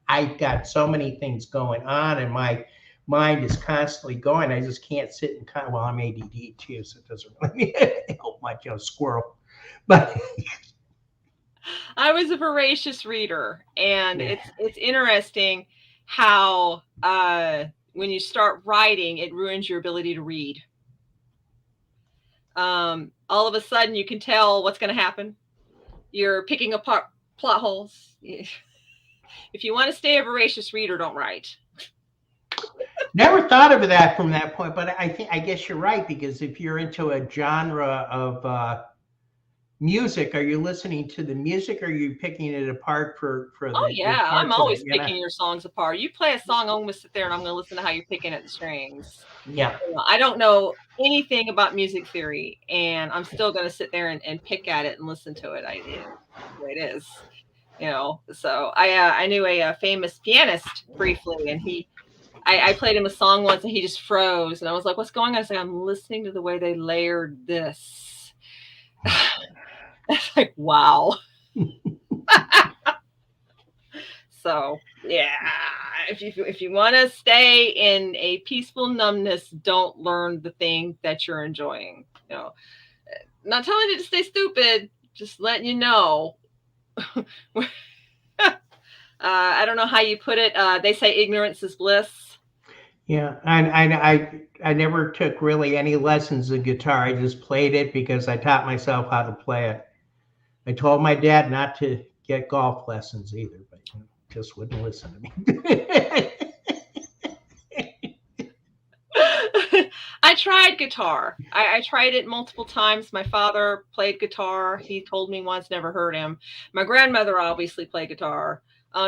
I've got so many things going on, and my mind is constantly going. I just can't sit and well, I'm ADD too, so it doesn't really help much. Squirrel, but I was a voracious reader, and it's interesting how when you start writing, it ruins your ability to read. All of a sudden, you can tell what's going to happen. You're picking apart plot holes. If you want to stay a voracious reader, don't write. Never thought of that from that point, but I guess you're right, because if you're into a genre of music, are you listening to the music, or are you picking it apart for Oh yeah, I'm always picking your songs apart. You play a song, I'm going to sit there and I'm going to listen to how you're picking at the strings. Yeah. I don't know anything about music theory, and I'm still going to sit there and pick at it and listen to it. The way it is, So I knew a famous pianist briefly, and I played him a song once, and he just froze, and I was like, "What's going on?" I was like, "I'm listening to the way they layered this." It's like, wow. So yeah, if you want to stay in a peaceful numbness, don't learn the thing that you're enjoying. Not telling you to stay stupid, just letting you know. I don't know how you put it. They say ignorance is bliss. Yeah, I never took really any lessons in guitar. I just played it because I taught myself how to play it. I told my dad not to get golf lessons either, but just wouldn't listen to me. I tried guitar. I tried it multiple times. My father played guitar. He told me once, never heard him. My grandmother obviously played guitar.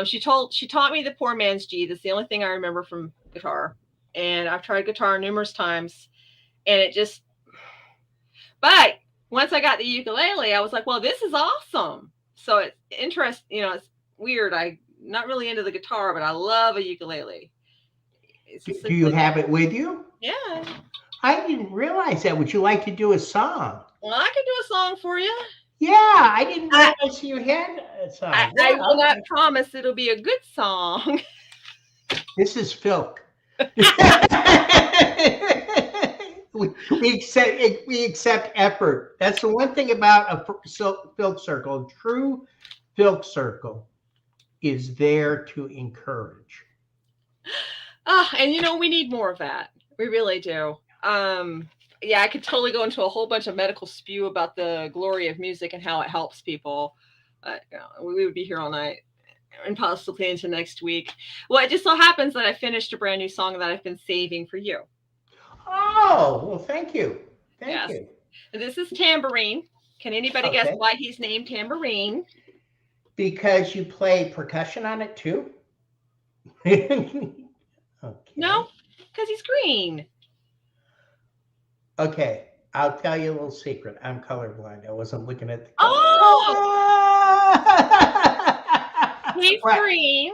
She taught me the poor man's G. That's the only thing I remember from guitar. And I've tried guitar numerous times, and it just. But once I got the ukulele, I was like, well, this is awesome. So it's interesting. You know, it's weird. I'm not really into the guitar, but I love a ukulele. Do you have it with you? Yeah. I didn't realize that. Would you like to do a song? Well, I can do a song for you. Yeah, I didn't realize you had a song. I will not promise it'll be a good song. This is Filk. we accept effort. That's the one thing about a Filk circle. A true Filk circle is there to encourage. And you know, we need more of that. We really do. Yeah, I could totally go into a whole bunch of medical spew about the glory of music and how it helps people. We would be here all night and possibly into next week. Well, it just so happens that I finished a brand new song that I've been saving for you. Oh, well, thank you. Thank you. This is Tambourine. Can anybody guess why he's named Tambourine? Because you play percussion on it too? Okay. No, because he's green. Okay, I'll tell you a little secret. I'm colorblind. I wasn't looking at the color. He's green.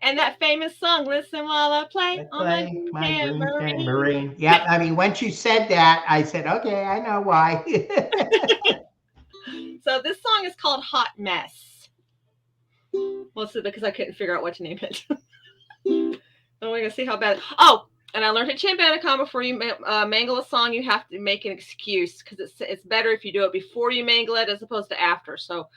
And that famous song, Listen While I Play on my tambourine. Yeah, I mean, once you said that, I said, okay, I know why. So this song is called Hot Mess. Mostly because I couldn't figure out what to name it. And we're going to see how bad. Oh, and I learned at Chambanicon, before you mangle a song, you have to make an excuse, because it's better if you do it before you mangle it as opposed to after. So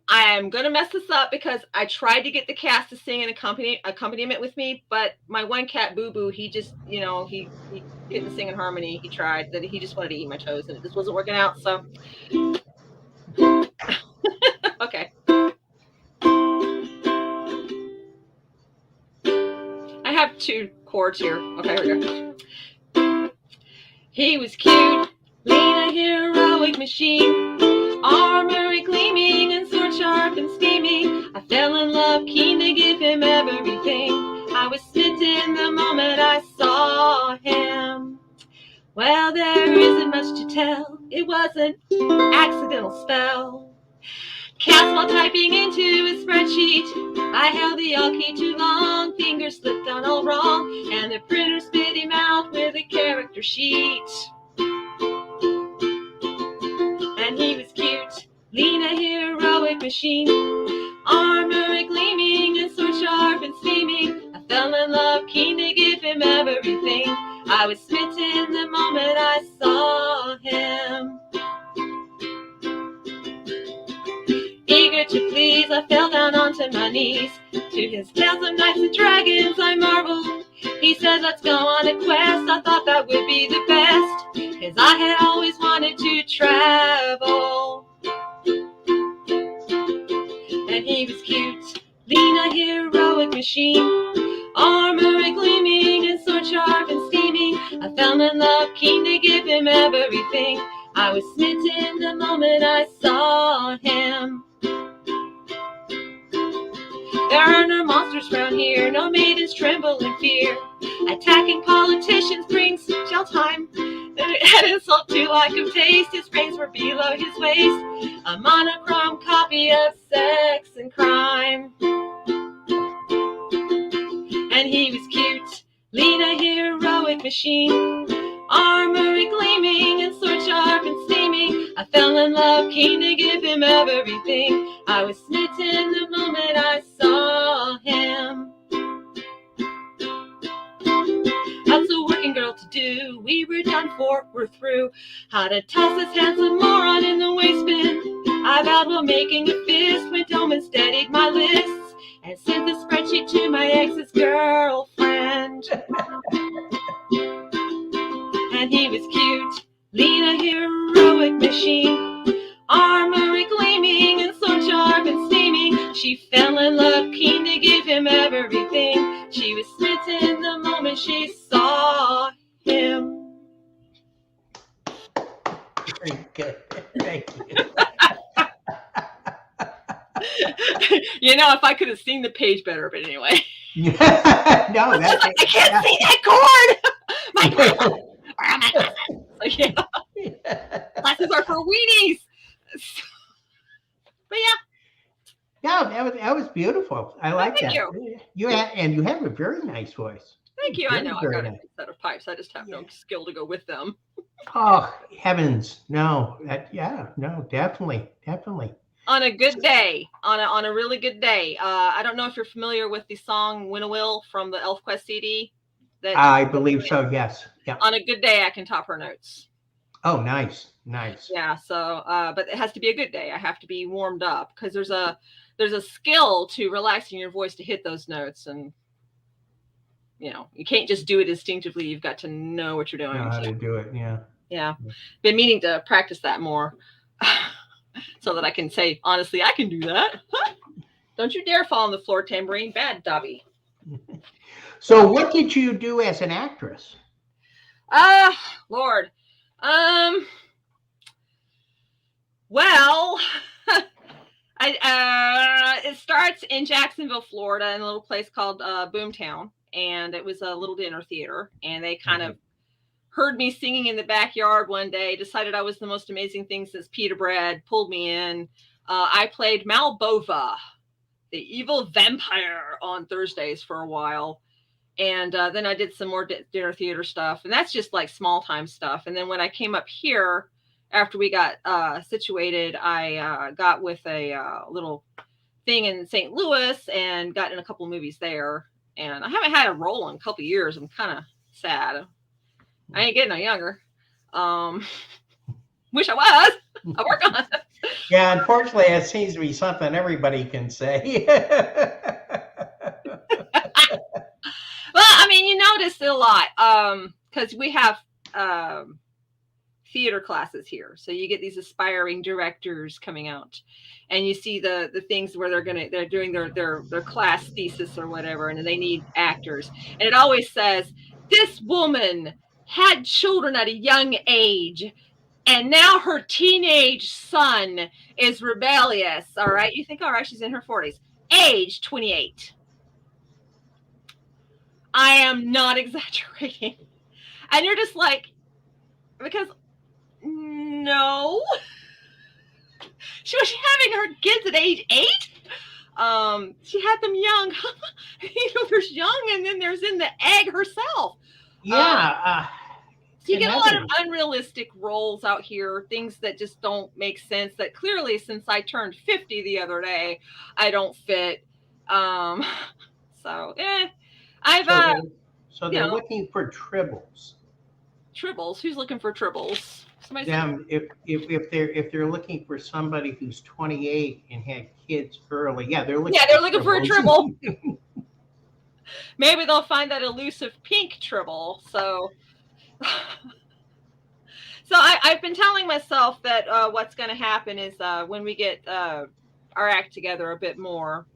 I am going to mess this up because I tried to get the cast to sing an accompaniment with me, but my one cat, Boo Boo, he just, you know, he couldn't sing in harmony. He tried. That he just wanted to eat my toes, and it just wasn't working out. So, okay. I have 2 chords here. Okay, here we go. He was cute, lean, a heroic machine, armor gleaming and sword sharp and steaming. I fell in love, keen to give him everything. I was smitten the moment I saw him. Well, there isn't much to tell. It was an accidental spell. Cast while typing into a spreadsheet. I held the alt key too long, fingers slipped on all wrong, and the printer spit him out with a character sheet. And he was cute, lean, a heroic machine, armor gleaming and sword sharp and steaming. I fell in love, keen to give him everything. I was smitten the moment I saw him. Eager to please, I fell down onto my knees. To his tales of knights and dragons I marveled. He said, let's go on a quest. I thought that would be the best, 'cause I had always wanted to travel. And he was cute, lean, a heroic machine, armor gleaming and sword sharp and steaming. I fell in love, keen to give him everything. I was smitten the moment I saw him. There are no monsters round here, no maidens tremble in fear. Attacking politicians brings jail time. An insult to lack of taste, his brains were below his waist. A monochrome copy of Sex and Crime. And he was cute, lean, a heroic machine, armor gleaming and sword sharp and steaming. I fell in love, keen to give him everything. I was smitten the moment I saw him. That's a working girl to do. We were done for, we're through. How to toss this handsome moron in the waste bin. I vowed while making a fist, went home and steadied my lists, and sent the spreadsheet to my ex's girlfriend. And he was cute, lean, a heroic machine, armor gleaming and sword sharp and steaming. She fell in love, keen to give him everything. She was smitten the moment she saw You know, if I could have seen the page better, but anyway. No, I can't see that cord. My glasses. Where are my glasses? Like, yeah. Glasses are for weenies. But yeah. No, that was beautiful. I like Thank that. You have a very nice voice. Thank you. Very, I know I've very got a nice. good set of pipes. I just have no skill to go with them. Oh heavens, no! No, definitely. On a good day, on a really good day. I don't know if you're familiar with the song "Winnowill" from the ElfQuest CD. I believe so. Yes. Yeah. On a good day, I can top her notes. Oh, nice. Yeah. So, but it has to be a good day. I have to be warmed up because there's a skill to relaxing your voice to hit those notes, and you can't just do it instinctively. You've got to know what you're doing. Know how to do it. Yeah. Yeah. Been meaning to practice that more. So that I can say, honestly, I can do that. Don't you dare fall on the floor, tambourine. Bad, Dobby. So what did you do as an actress? Lord. Well, it starts in Jacksonville, Florida, in a little place called Boomtown. And it was a little dinner theater. And they kind of heard me singing in the backyard one day, decided I was the most amazing thing since pita bread, pulled me in. I played Malbova, the evil vampire, on Thursdays for a while. And then I did some more dinner theater stuff. And that's just like small time stuff. And then when I came up here, after we got situated, I got with a little thing in St. Louis and got in a couple of movies there. And I haven't had a role in a couple of years. I'm kind of sad. I ain't getting no younger. Wish I was. I work on it. Yeah, unfortunately, it seems to be something everybody can say. Well, I mean, you notice it a lot because we have theater classes here. So you get these aspiring directors coming out, and you see the things where they're doing their class thesis or whatever, and they need actors. And it always says, this woman had children at a young age, and now her teenage son is rebellious. All right. You think, all right, she's in her 40s. Age 28. I am not exaggerating. And you're just like, because no. She was having her kids at age 8. She had them young. There's young, and then there's in the egg herself. Yeah. So you get a lot of unrealistic roles out here, things that just don't make sense, that clearly, since I turned 50 the other day, I don't fit. So they're looking for tribbles. Tribbles? Who's looking for tribbles? If they're looking for somebody who's 28 and had kids early, they're looking for a tribble. Maybe they'll find that elusive pink tribble. So I've been telling myself that what's going to happen is when we get our act together a bit more,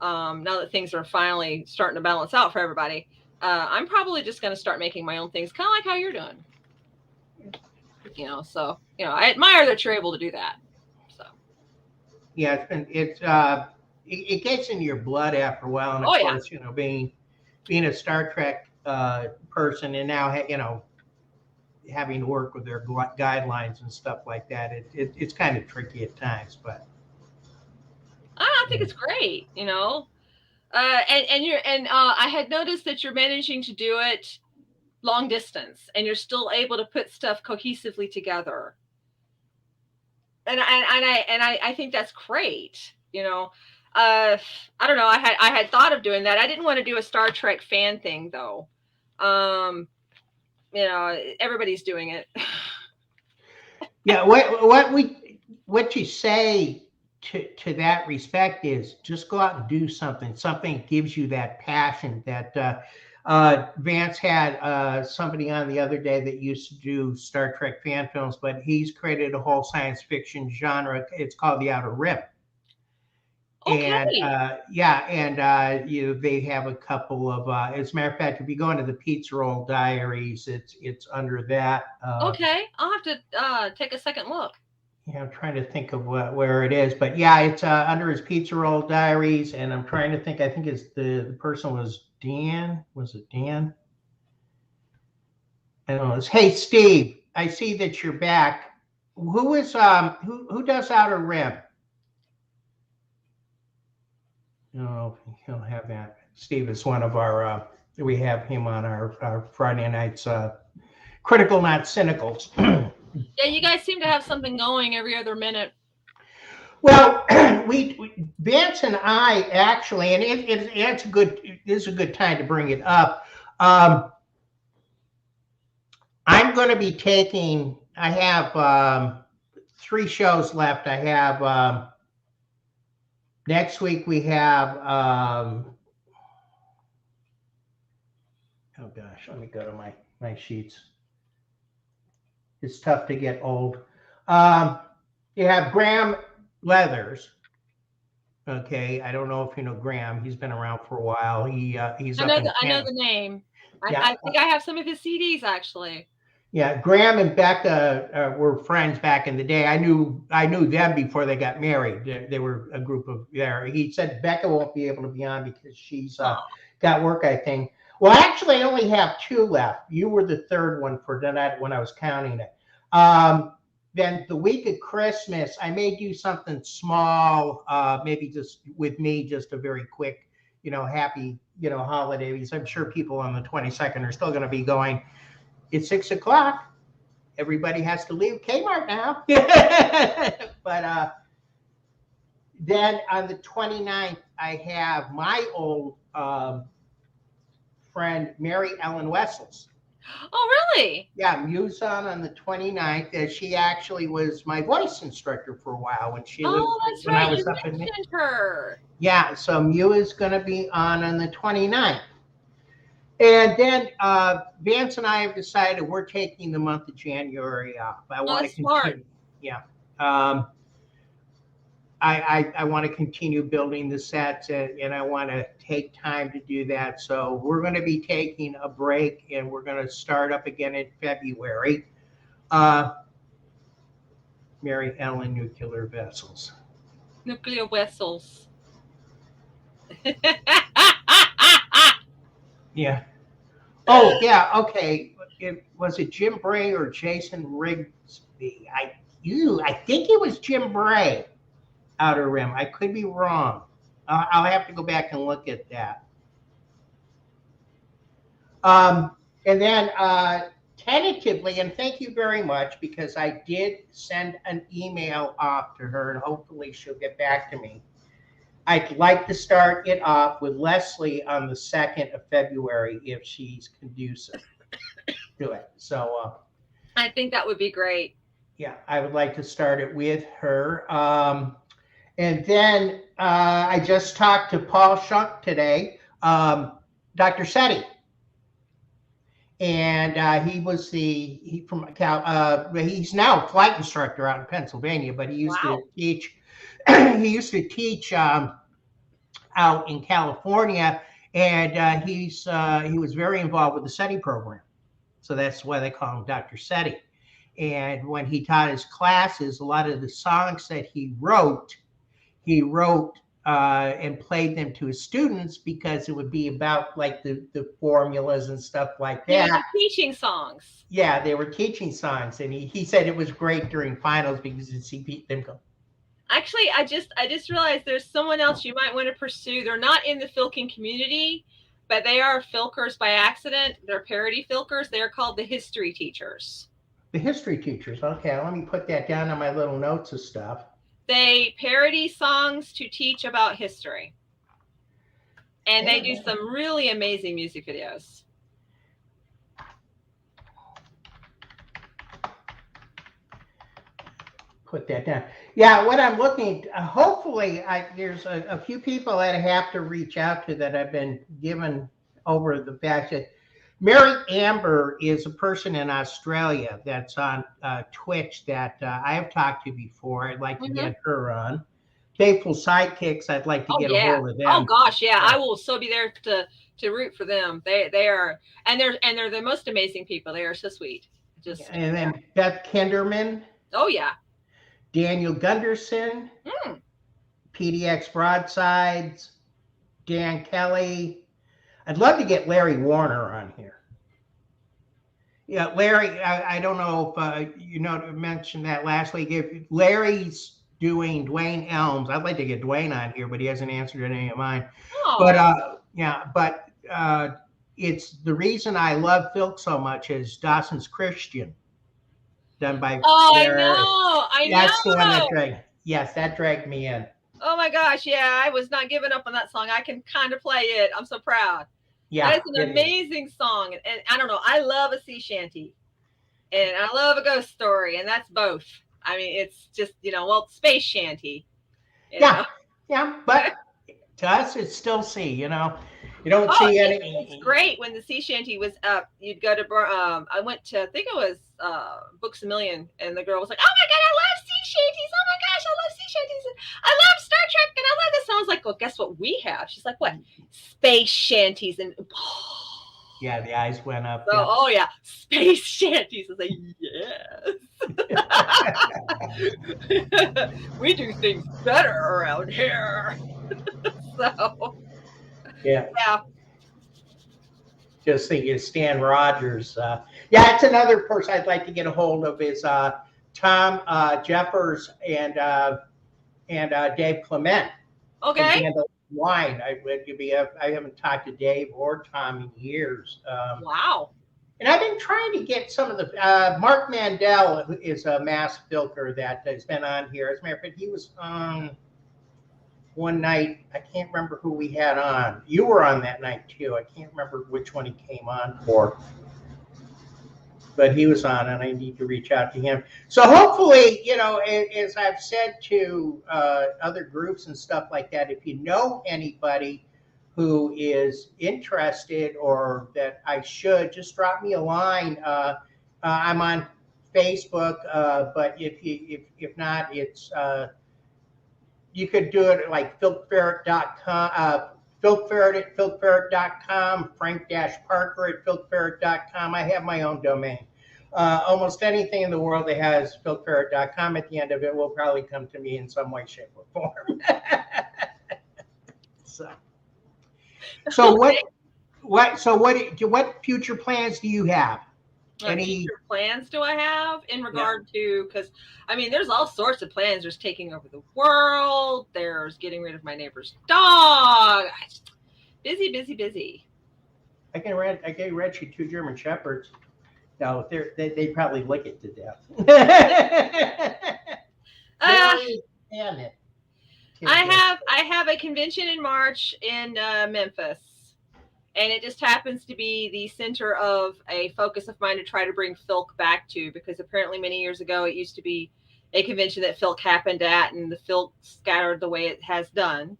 now that things are finally starting to balance out for everybody, I'm probably just going to start making my own things, kind of like how you're doing. I admire that you're able to do that. So yeah, it gets in your blood after a while, and of course, being a Star Trek person, and now having to work with their guidelines and stuff like that, it's kind of tricky at times, but I think it's great, I had noticed that you're managing to do it long distance, and you're still able to put stuff cohesively together. And I think that's great. I don't know. I had thought of doing that. I didn't want to do a Star Trek fan thing though. Everybody's doing it. Yeah. What you say to that respect is just go out and do something. Something gives you that passion that, Vance had somebody on the other day that used to do Star Trek fan films, but he's created a whole science fiction genre. It's called The Outer Rim. Okay. And they have a couple of. As a matter of fact, if you go into the Pizza Roll Diaries, it's under that. Okay, I'll have to take a second look. Yeah, I'm trying to think of where it is, but yeah, it's under his Pizza Roll Diaries, and I'm trying to think. I think it's the person was Dan. Was it Dan? I don't know. It's, hey, Steve, I see that you're back. Who does Outer Rim? I don't know if he'll have that. Steve is one of our. We have him on our Friday nights. Critical, not cynicals. Yeah, you guys seem to have something going every other minute. Well, we Vance and I actually, and it's a good. It is a good time to bring it up. I'm going to be taking. I have 3 shows left. I have next week. We have. Oh gosh, let me go to my sheets. It's tough to get old. You have Graham Leathers. Okay, I don't know if you know Graham. He's been around for a while. He's up in I know Canada. the name. Yeah, I think I have some of his CDs actually. yeah. Graham and Becca were friends back in the day. I knew them before they got married. They were a group of there. He said Becca won't be able to be on because she's got work, I think. Well, actually, I only have 2 left. You were the third one for tonight when I was counting it. Then the week of Christmas, I may do something small, maybe just with me, just a very quick, happy, holiday. Because I'm sure people on the 22nd are still going to be going. It's 6 o'clock. Everybody has to leave Kmart now. But then on the 29th, I have my old friend, Mary Ellen Wessels. Oh, really? Yeah, Muse on the 29th. She actually was my voice instructor for a while when she lived That's when right. I was You up in. mentioned her. Yeah, so Mew is going to be on the 29th. And then Vance and I have decided we're taking the month of January off. I want to continue. Smart. Yeah. I want to continue building the sets, and I want to take time to do that. So we're going to be taking a break, and we're going to start up again in February. Mary Ellen Nuclear Vessels. Nuclear vessels. Yeah. Oh, yeah. Okay. Was it Jim Bray or Jason Rigsby? I think it was Jim Bray. Outer Rim. I could be wrong. I'll have to go back and look at that. And then tentatively, and thank you very much, because I did send an email off to her, and hopefully she'll get back to me. I'd like to start it off with Leslie on the 2nd of February if she's conducive to it. So I think that would be great. Yeah, I would like to start it with her. And then I just talked to Paul Schunk today, Dr. Seti. And he was from Cal. He's now a flight instructor out in Pennsylvania, but he used to teach. He used to teach out in California, and he was very involved with the SETI program. So that's why they call him Dr. Seti. And when he taught his classes, a lot of the songs that he wrote and played them to his students because it would be about like the formulas and stuff like that. They were teaching songs. Yeah, they were teaching songs, and he said it was great during finals because you see them go. Actually, I just realized there's someone else you might want to pursue. They're not in the Filking community, but they are Filkers by accident. They're parody Filkers. They are called the history teachers. The history teachers. Okay, let me put that down on my little notes of stuff. They parody songs to teach about history. And they do some really amazing music videos. Put that down. Yeah, what I'm looking, hopefully, there's a few people that I have to reach out to that I've been given over the fact that Mary Amber is a person in Australia that's on Twitch that I have talked to before. I'd like to get her on. Faithful Sidekicks, I'd like to get a hold of them. Oh gosh, yeah, I will so be there to root for them. They are, and they're the most amazing people. They are so sweet. And then Beth Kinderman. Oh yeah. Daniel Gunderson, PDX Broadsides, Dan Kelly. I'd love to get Larry Warner on here. Yeah, Larry, I don't know if mentioned that last week. If Larry's doing Dwayne Elms, I'd like to get Dwayne on here, but he hasn't answered any of mine. Oh. But it's the reason I love Filk so much is Dawson's Christian, done by. I know. That's the one that dragged. Yes, that dragged me in. Oh my gosh, yeah, I was not giving up on that song. I can kind of play it. I'm so proud. Yeah, that's an amazing song, and I don't know. I love a sea shanty, and I love a ghost story, and that's both. I mean, it's just space shanty. Yeah, but to us, it's still sea. You don't see any. It's great when the sea shanty was up. You'd go to. I went to. I think it was Books A Million, and the girl was like, "Oh my god, I love sea shanties! Oh my gosh, I love sea shanties! And I love Star Trek, and I love this." And I was like, "Well, guess what we have?" She's like, "What? Space shanties!" And yeah, the eyes went up. So, oh yeah, space shanties. I was like, yes. We do things better around here. So. Yeah. Just thinking Stan Rogers. It's another person I'd like to get a hold of is Tom Jeffers and Dave Clement. Okay. Wine. I haven't talked to Dave or Tom in years. Wow. And I've been trying to get some of the Mark Mandel, who is a mass filker that has been on here. As a matter of fact, he was on one night. I can't remember who we had on. You were on that night too. I can't remember which one he came on for, but he was on, and I need to reach out to him. So hopefully, as I've said to other groups and stuff like that, if you know anybody who is interested or that I should, just drop me a line. I'm on Facebook, but if not, it's you could do it like filkferret.com, filkferret at filkferret.com, Frank-Parker at filkferret.com. I have my own domain. Almost anything in the world that has filkferret.com at the end of it will probably come to me in some way, shape, or form. So what future plans do you have? Any future plans do I have in regard to, because there's all sorts of plans. There's taking over the world. There's getting rid of my neighbor's dog. Busy. I can rent you 2 German Shepherds. No, they probably lick it to death. I have a convention in March in Memphis. And it just happens to be the center of a focus of mine to try to bring Filk back to, because apparently many years ago it used to be a convention that Filk happened at, and the Filk scattered the way it has done.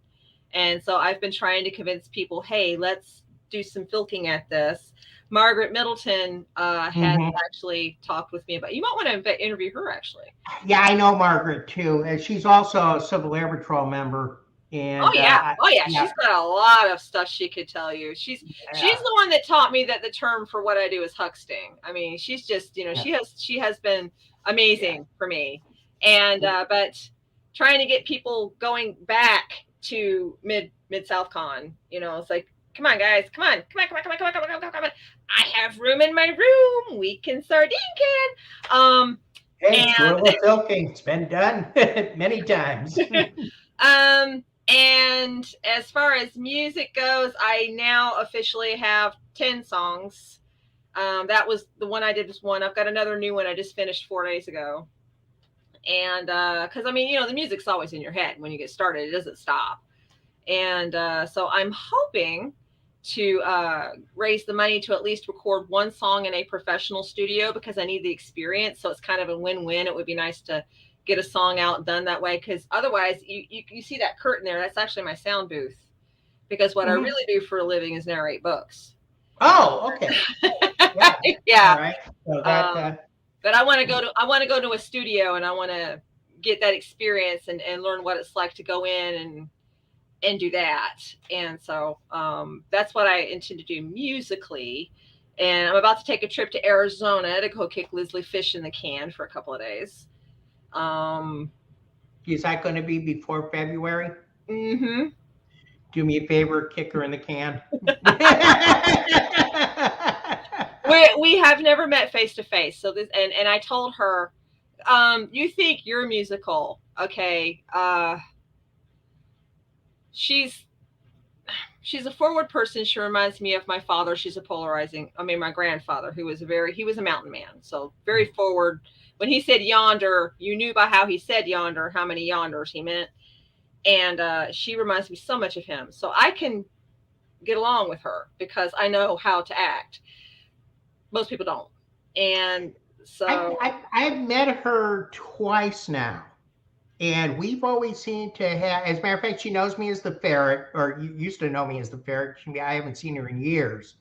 And so I've been trying to convince people, hey, let's do some Filking at this. Margaret Middleton has actually talked with me about. You might want to interview her, actually. Yeah, I know Margaret too, and she's also a Civil Air Patrol member. And, she's got a lot of stuff she could tell you. She's the one that taught me that the term for what I do is hucksting. She's just she has been amazing for me. And but trying to get people going back to Mid South Con, it's like, come on guys, come on. I have room in my room. We can sardine can. Hey, guerrilla filking, it's been done many times. And as far as music goes, I now officially have 10 songs. That was the one I did was one. I've got another new one I just finished 4 days ago. And because the music's always in your head when you get started, it doesn't stop. And so I'm hoping to raise the money to at least record one song in a professional studio, because I need the experience. So it's kind of a win-win. It would be nice to get a song out done that way, because otherwise you see that curtain there, that's actually my sound booth, because what I really do for a living is narrate books. Oh, okay. Yeah. All right. So that, but I want to go to a studio, and I want to get that experience and learn what it's like to go in and do that. And so that's what I intend to do musically. And I'm about to take a trip to Arizona to go kick Leslie Fish in the can for a couple of days. Is that going to be before February? Mm-hmm. Do me a favor, kick her in the can. We have never met face to face. So this, and I told her, you think you're musical. Okay. She's a forward person. She reminds me of my father. She's a polarizing. I mean, my grandfather, he was a mountain man. So very forward. When he said yonder, you knew by how he said yonder, how many yonders he meant. And she reminds me so much of him. So I can get along with her because I know how to act. Most people don't. And so I've met her twice now. And we've always seemed to have, as a matter of fact, she knows me as the ferret, or you used to know me as the ferret. I haven't seen her in years.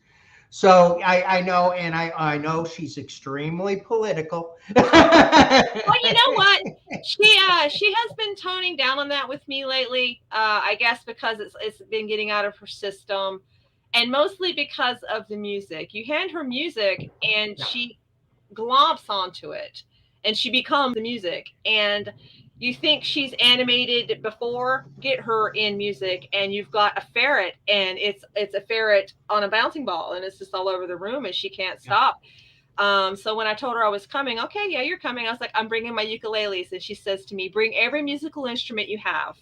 So I know, and I know she's extremely political. well, you know what? She has been toning down on that with me lately. I guess because it's been getting out of her system, and mostly because of the music. You hand her music, and she glomps onto it, and she becomes the music. And you think she's animated before, get her in music, and you've got a ferret, and it's a ferret on a bouncing ball, and it's just all over the room, and she can't stop. So when I told her I was coming, okay, yeah, you're coming. I was like, I'm bringing my ukuleles, and she says to me, bring every musical instrument you have.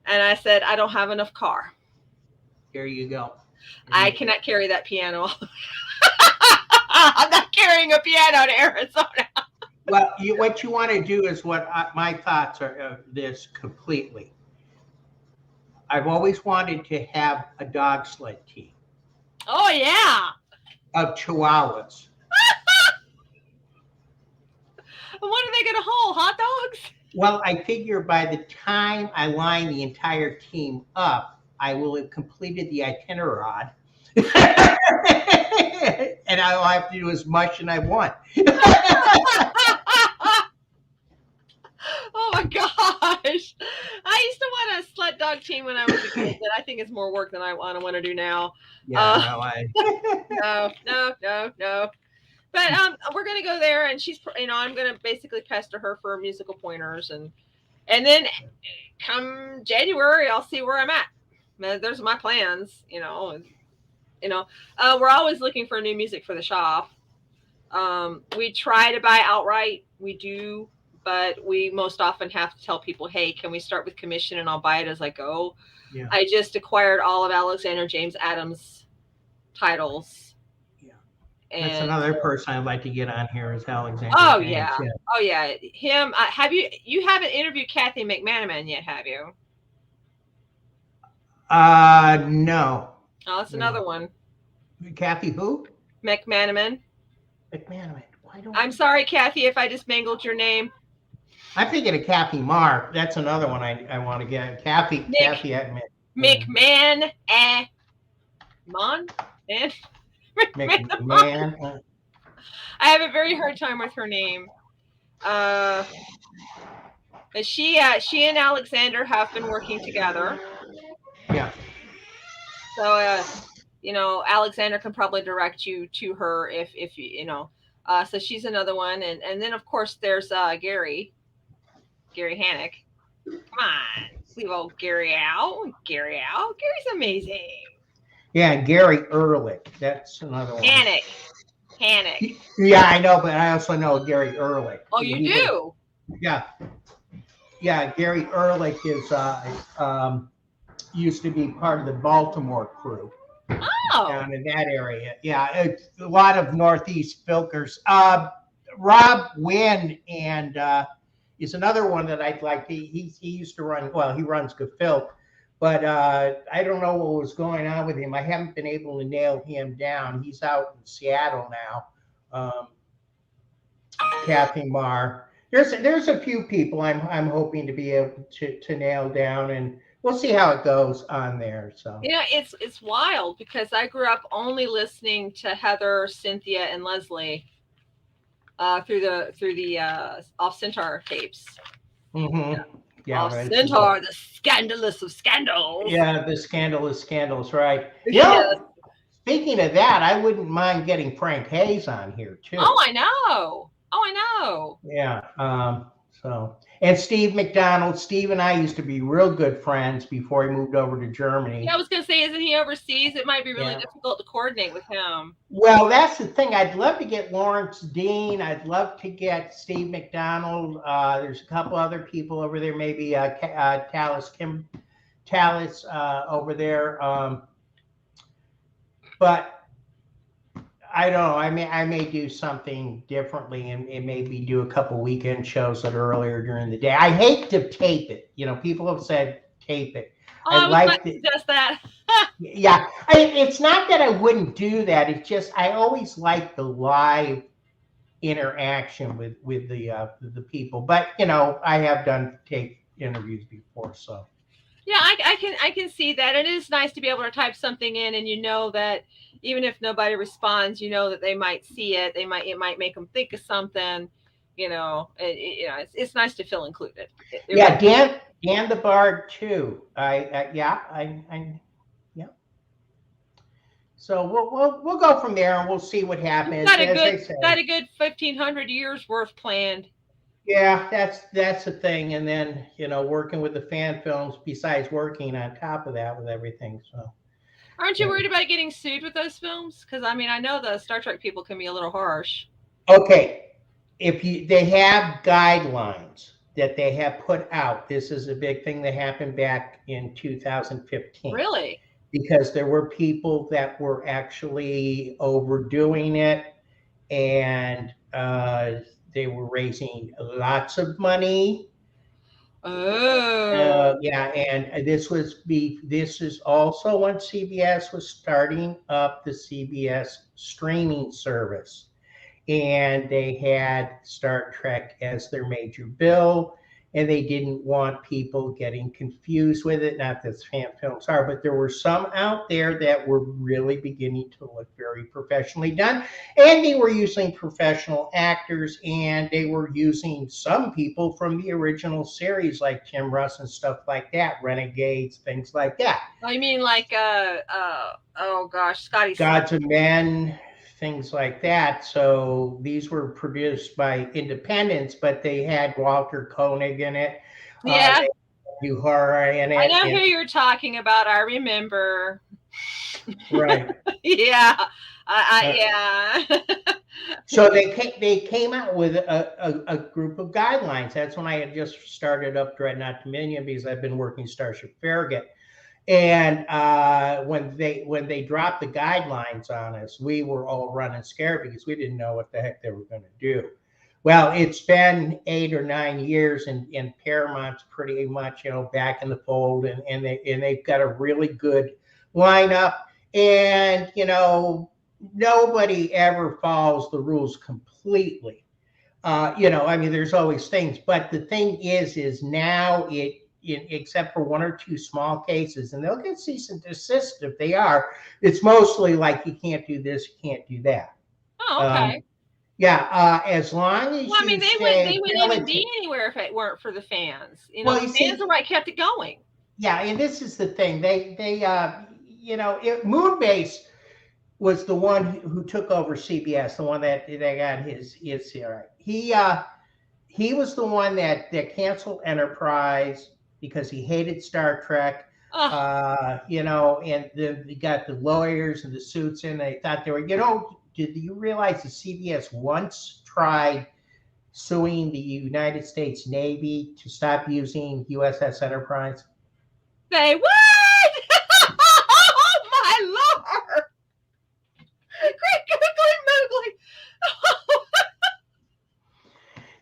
And I said, I don't have enough car. Here you go. I cannot carry that piano. I'm not carrying a piano to Arizona. Well, what you want to do is my thoughts are of this completely. I've always wanted to have a dog sled team. Oh, yeah. Of Chihuahuas. What are they going to hold? Hot dogs? Well, I figure by the time I line the entire team up, I will have completed the itinerary. And all I have to do is mush and I won. Oh my gosh. I used to want a sled dog team when I was a kid, but I think it's more work than I want to do now. Yeah, No. But we're gonna go there, and she's, I'm gonna basically pester her for musical pointers, and then come January, I'll see where I'm at. There's my plans, we're always looking for new music for the shop. We try to buy outright. We do, but we most often have to tell people, hey, can we start with commission and I'll buy it as I go. Yeah. I just acquired all of Alexander James Adams titles. Yeah. That's another person I'd like to get on here is Alexander James. Yeah. Oh yeah. Him. You haven't interviewed Kathy McManaman yet, have you? No. Oh, that's another one. Kathy who? McManaman. McManaman. I'm sorry, Kathy, if I just mangled your name. I'm thinking of Kathy Mark. That's another one I want to get. Kathy McMahon. McMahon. I have a very hard time with her name. But she and Alexander have been working together. Yeah. So Alexander can probably direct you to her if you know. So she's another one, and then of course there's Gary Hannock. Come on, leave old Gary out. Gary's amazing. Yeah, Gary Ehrlich. That's another one. Hannock. Yeah, I know, but I also know Gary Ehrlich. Oh, you do? Yeah. Gary Ehrlich is used to be part of the Baltimore crew. Oh. Down in that area. Yeah, a lot of Northeast Filkers. Rob Wynn and is another one that I'd like. He used to run. Well, he runs Filk, but I don't know what was going on with him. I haven't been able to nail him down. He's out in Seattle now. Kathy Marr. There's a few people I'm hoping to be able to nail down, and we'll see how it goes on there. So it's wild because I grew up only listening to Heather, Cynthia, and Leslie through the Off Centaur tapes. Mm-hmm. Yeah, Off Centaur, the scandalous of scandals. Yeah, the scandalous scandals, right? Yeah. Speaking of that, I wouldn't mind getting Frank Hayes on here too. Oh, I know. Yeah. So, And Steve McDonald. Steve and I used to be real good friends before he moved over to Germany. Yeah, I was gonna say, isn't he overseas? It might be really Yeah. difficult to coordinate with him. Well, that's the thing. I'd love to get Lawrence Dean. I'd love to get Steve McDonald. There's a couple other people over there, maybe Tallis over there. But I don't know. I may do something differently and maybe do a couple weekend shows that are earlier during the day. I hate to tape it. People have said tape it. Oh, I was like to suggest that. Yeah, it's not that I wouldn't do that. It's just I always like the live interaction with the people. But I have done tape interviews before, so. Yeah, I can see that. It is nice to be able to type something in, and that even if nobody responds, that they might see it. It might make them think of something. It's nice to feel included. Yeah, Dan the Bard too. Yeah. So we'll go from there and we'll see what happens. Got a good 1,500 years worth planned. Yeah, that's the thing. And then working with the fan films, besides working on top of that with everything. So, aren't you worried about getting sued with those films? Because I know the Star Trek people can be a little harsh. Okay, they have guidelines that they have put out. This is a big thing that happened back in 2015. Really? Because there were people that were actually overdoing it, and they were raising lots of money. Oh. Yeah, and this is also when CBS was starting up the CBS streaming service, and they had Star Trek as their major bill. And they didn't want people getting confused with it. Not that fan films are, but there were some out there that were really beginning to look very professionally done. And they were using professional actors, and they were using some people from the original series, like Tim Russ and stuff like that, Renegades, things like that. I mean, like, Scotty. Gods of Men, things like that. So these were produced by independents, but they had Walter Koenig in it. Yeah. Uhura in it. I know who you're talking about. I remember. Right. Yeah. Yeah. So they came out with a group of guidelines. That's when I had just started up Dreadnought Dominion, because I've been working Starship Farragut. And when they dropped the guidelines on us, we were all running scared because we didn't know what the heck they were going to do. Well, it's been 8 or 9 years, and Paramount's pretty much back in the fold, and they've got a really good lineup, and nobody ever follows the rules completely. There's always things, but the thing is now except for 1 or 2 small cases, and they'll get cease and desist if they are. It's mostly like, you can't do this, you can't do that. Oh, okay. As long as they wouldn't even be anywhere if it weren't for the fans. The fans are what kept it going. Yeah, and this is the thing. Moonbase was the one who took over CBS, the one that got his CRI. He was the one that canceled Enterprise because he hated Star Trek. And they got the lawyers and the suits in. They thought they were, did you realize the CBS once tried suing the United States Navy to stop using USS Enterprise? They what? Oh my Lord! Quickly.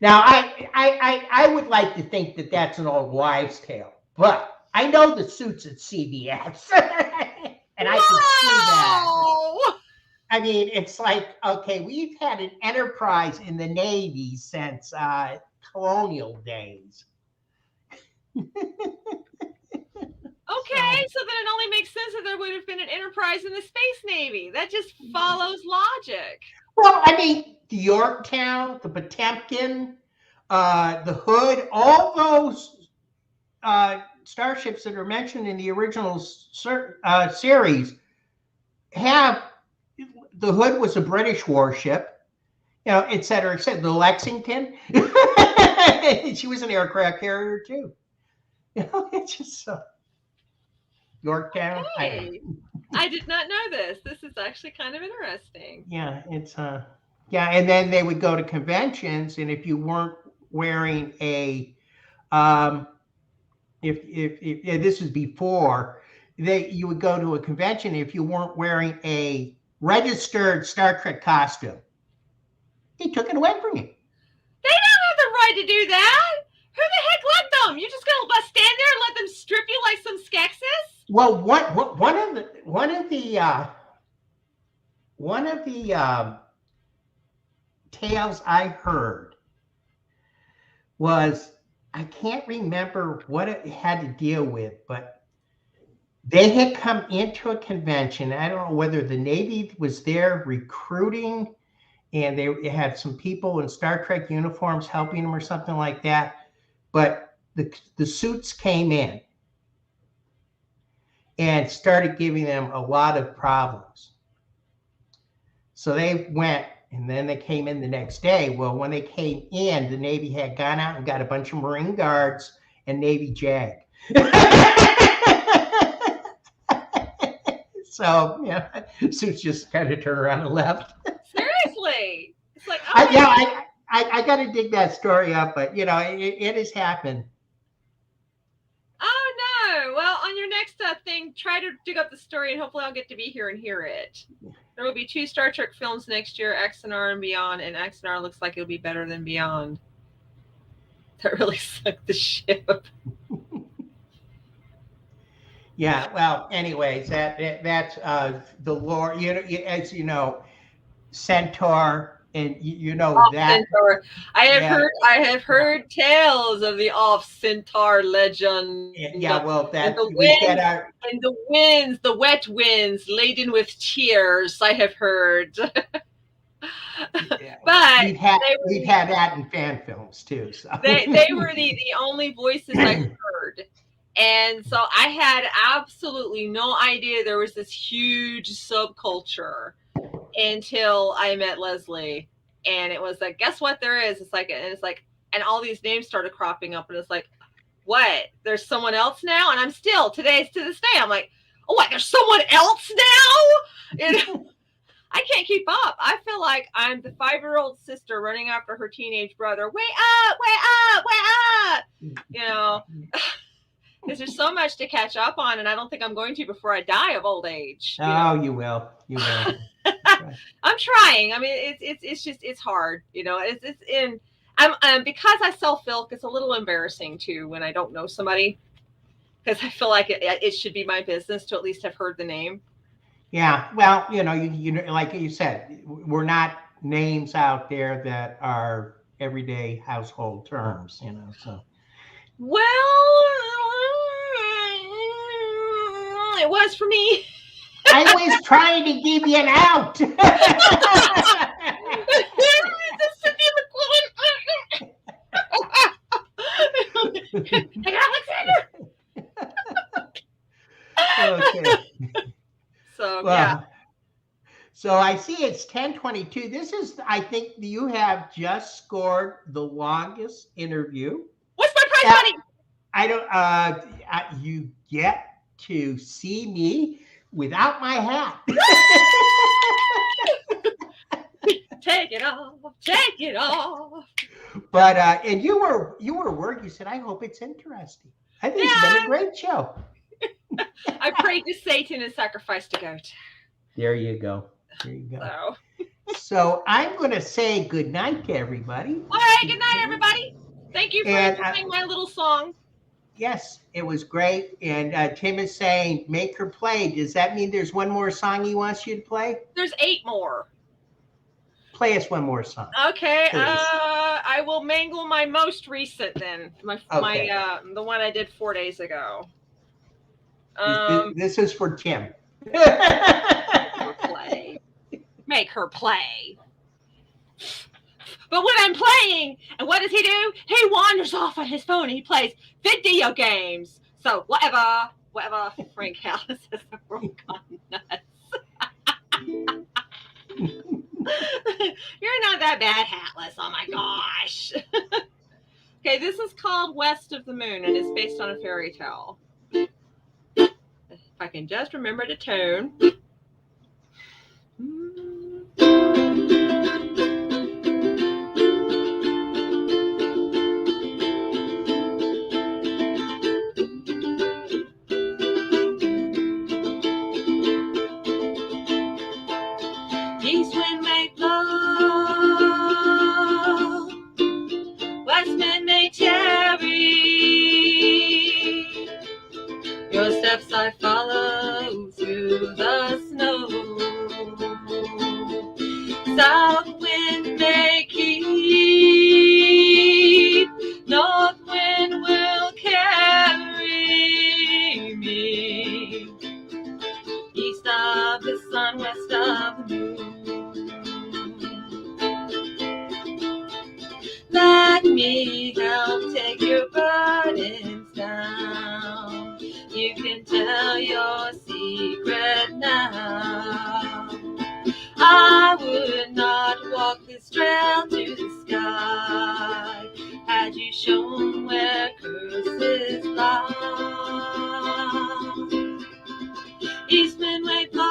Now, I would like to think that that's an old wives' tale, but I know the suits at CBS, and I can see that. I mean, it's like, okay, we've had an Enterprise in the Navy since colonial days. Okay, so then it only makes sense that there would have been an Enterprise in the Space Navy. That just follows logic. Well, I mean, the Yorktown, the Potemkin, the Hood, all those starships that are mentioned in the original series have, the Hood was a British warship, et cetera, et cetera. The Lexington. She was an aircraft carrier too. It's just so Yorktown. Hey, I did not know this. This is actually kind of interesting. Yeah, it's yeah, and then they would go to conventions, and if you weren't wearing a um, if this was before you would go to a convention if you weren't wearing a registered Star Trek costume, they took it away from you. They don't have the right to do that. Who the heck let them? You just gonna stand there and let them strip you like some Skeksis? Well, one of the tales I heard was, I can't remember what it had to deal with, but they had come into a convention. I don't know whether the Navy was there recruiting, and they had some people in Star Trek uniforms helping them or something like that. But the suits came in and started giving them a lot of problems. So they went, and then they came in the next day. Well, when they came in, the Navy had gone out and got a bunch of Marine Guards and Navy JAG. So, yeah, suits just kind of turned around and left. Seriously. It's like, I got to dig that story up, but, it has happened. Oh, no. Well, on your next thing, try to dig up the story, and hopefully I'll get to be here and hear it. There will be 2 Star Trek films next year, XNR and Beyond, and XNR looks like it'll be better than Beyond. That really sucked the ship. Yeah, well, anyways, that's the lore. As you know, Centaur, and that. Centaur. I have heard tales of the off Centaur legend. Yeah, well, and the winds, the wet winds laden with tears. I have heard. Yeah. But we've had that in fan films too. So they were the only voices I heard. And so I had absolutely no idea there was this huge subculture until I met Leslie. And it was like, guess what there is? It's like, and all these names started cropping up, and it's like, what? There's someone else now? And I'm still, to this day, I'm like, oh, what? There's someone else now? I can't keep up. I feel like I'm the 5-year-old sister running after her teenage brother. Wait up, wait up, wait up. Because there's so much to catch up on, and I don't think I'm going to before I die of old age. You will. You will. I'm trying. I mean, it's hard. It's in. I'm because I sell Filk. It's a little embarrassing too when I don't know somebody, because I feel like it should be my business to at least have heard the name. Yeah. Well, you like you said, we're not names out there that are everyday household terms. So. Well, it was for me. I was trying to give you an out. Okay. So, yeah. So I see it's 10:22. This is, I think you have just scored the longest interview. What's my prize money? I don't. You get to see me without my hat. Take it off. Take it off. But and you were worried. You said, I hope it's interesting. I think it's been a great show. I prayed to Satan and sacrificed a goat. There you go. So I'm going to say good night to everybody. All right, good night, everybody. Thank you for enjoying my little song. Yes, it was great. And Tim is saying, make her play. Does that mean there's one more song he wants you to play? There's 8 more. Play us one more song. Okay. I will mangle my most recent then. The one I did 4 days ago. This is for Tim. Play. Make her play. But when I'm playing, and what does he do? He wanders off on his phone and he plays video games. So whatever Frank Hallis has the world gone nuts. You're not that bad, Hatless. Oh my gosh. Okay, this is called West of the Moon, and it's based on a fairy tale. If I can just remember the tone. East wind may blow, west wind may tarry. Your steps I follow through the snow. South wind may keep, north wind will carry me. East of the sun, west of the moon. Let me help take your burdens down. You can tell your secret now. I would not walk this trail to the sky had you shown where curses lie. East wind may blow,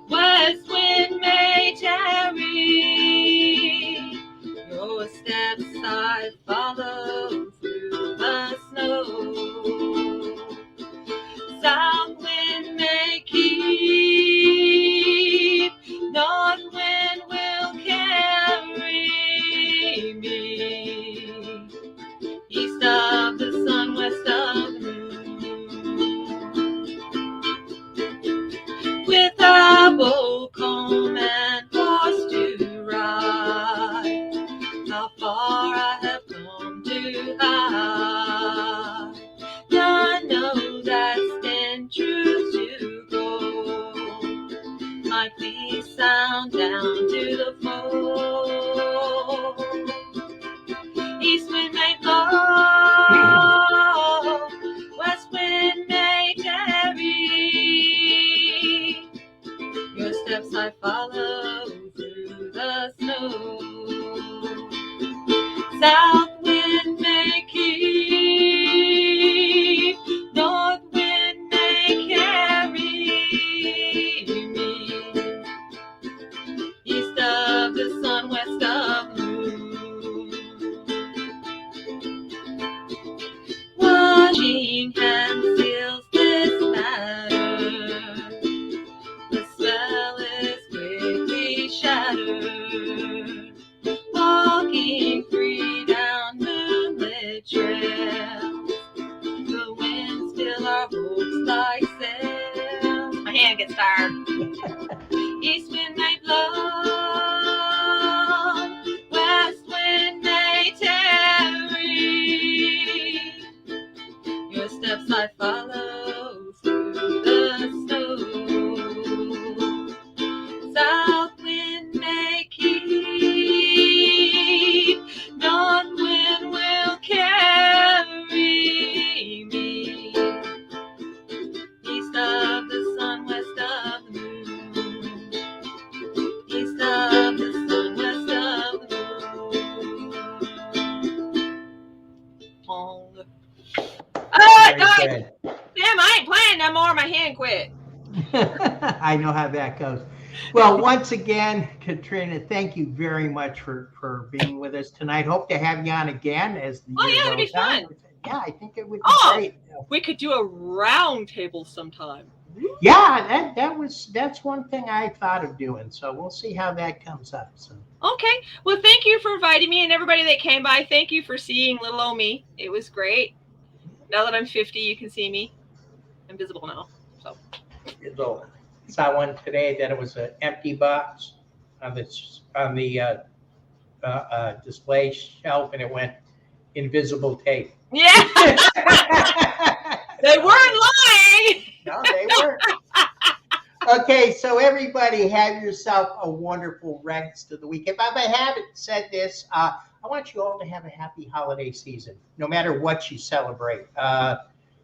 west wind may tarry. Your steps I follow through the snow. South wind may keep, north wind will carry me. East of the sun, west of the moon. With a bow, comb, and horse to ride, how far I have come to hide. None know that's in truth to go. My pleas sound down to the floor. East wind may blow, west wind may tarry. Your steps I follow through the snow. South wind may keep, north wind may carry me. East of the sun, west of the moon. Watching hand seals this matter. The spell is quickly shattered. Walking free down moonlit trails. The wind still our hopes like sails. My hand gets tired. East wind may blow, west wind may tarry. Your steps I follow through the snow. South wind may keep, north wind will carry me. East of the sun, west of the moon. East of the sun, west of the moon. Very good. Damn, I ain't playing no more. My hand quit. I know how that goes. Well, once again, Katrina, thank you very much for being with us tonight. Hope to have you on again as the year it'd be goes on. fun. Yeah, I think it would be Oh. great. We could do a round table sometime. Yeah, that's one thing I thought of doing. So we'll see how that comes up. So Okay. Well, thank you for inviting me, and everybody that came by. Thank you for seeing little old me. It was great. Now that I'm 50, you can see me. I'm visible now. So. Saw one today that it was an empty box on the display shelf, and it went invisible tape. Yeah. They weren't lying. No, they weren't. Okay, so everybody have yourself a wonderful rest of the week. If I haven't said this, I want you all to have a happy holiday season, no matter what you celebrate.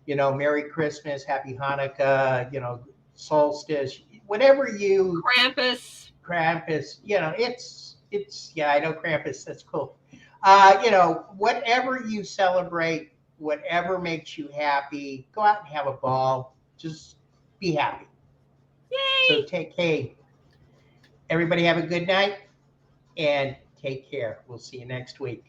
Merry Christmas, Happy Hanukkah, solstice, whatever you. Krampus. It's I know Krampus. That's cool. Whatever you celebrate, whatever makes you happy, go out and have a ball. Just be happy. So Yay! hey, everybody have a good night and take care. We'll see you next week.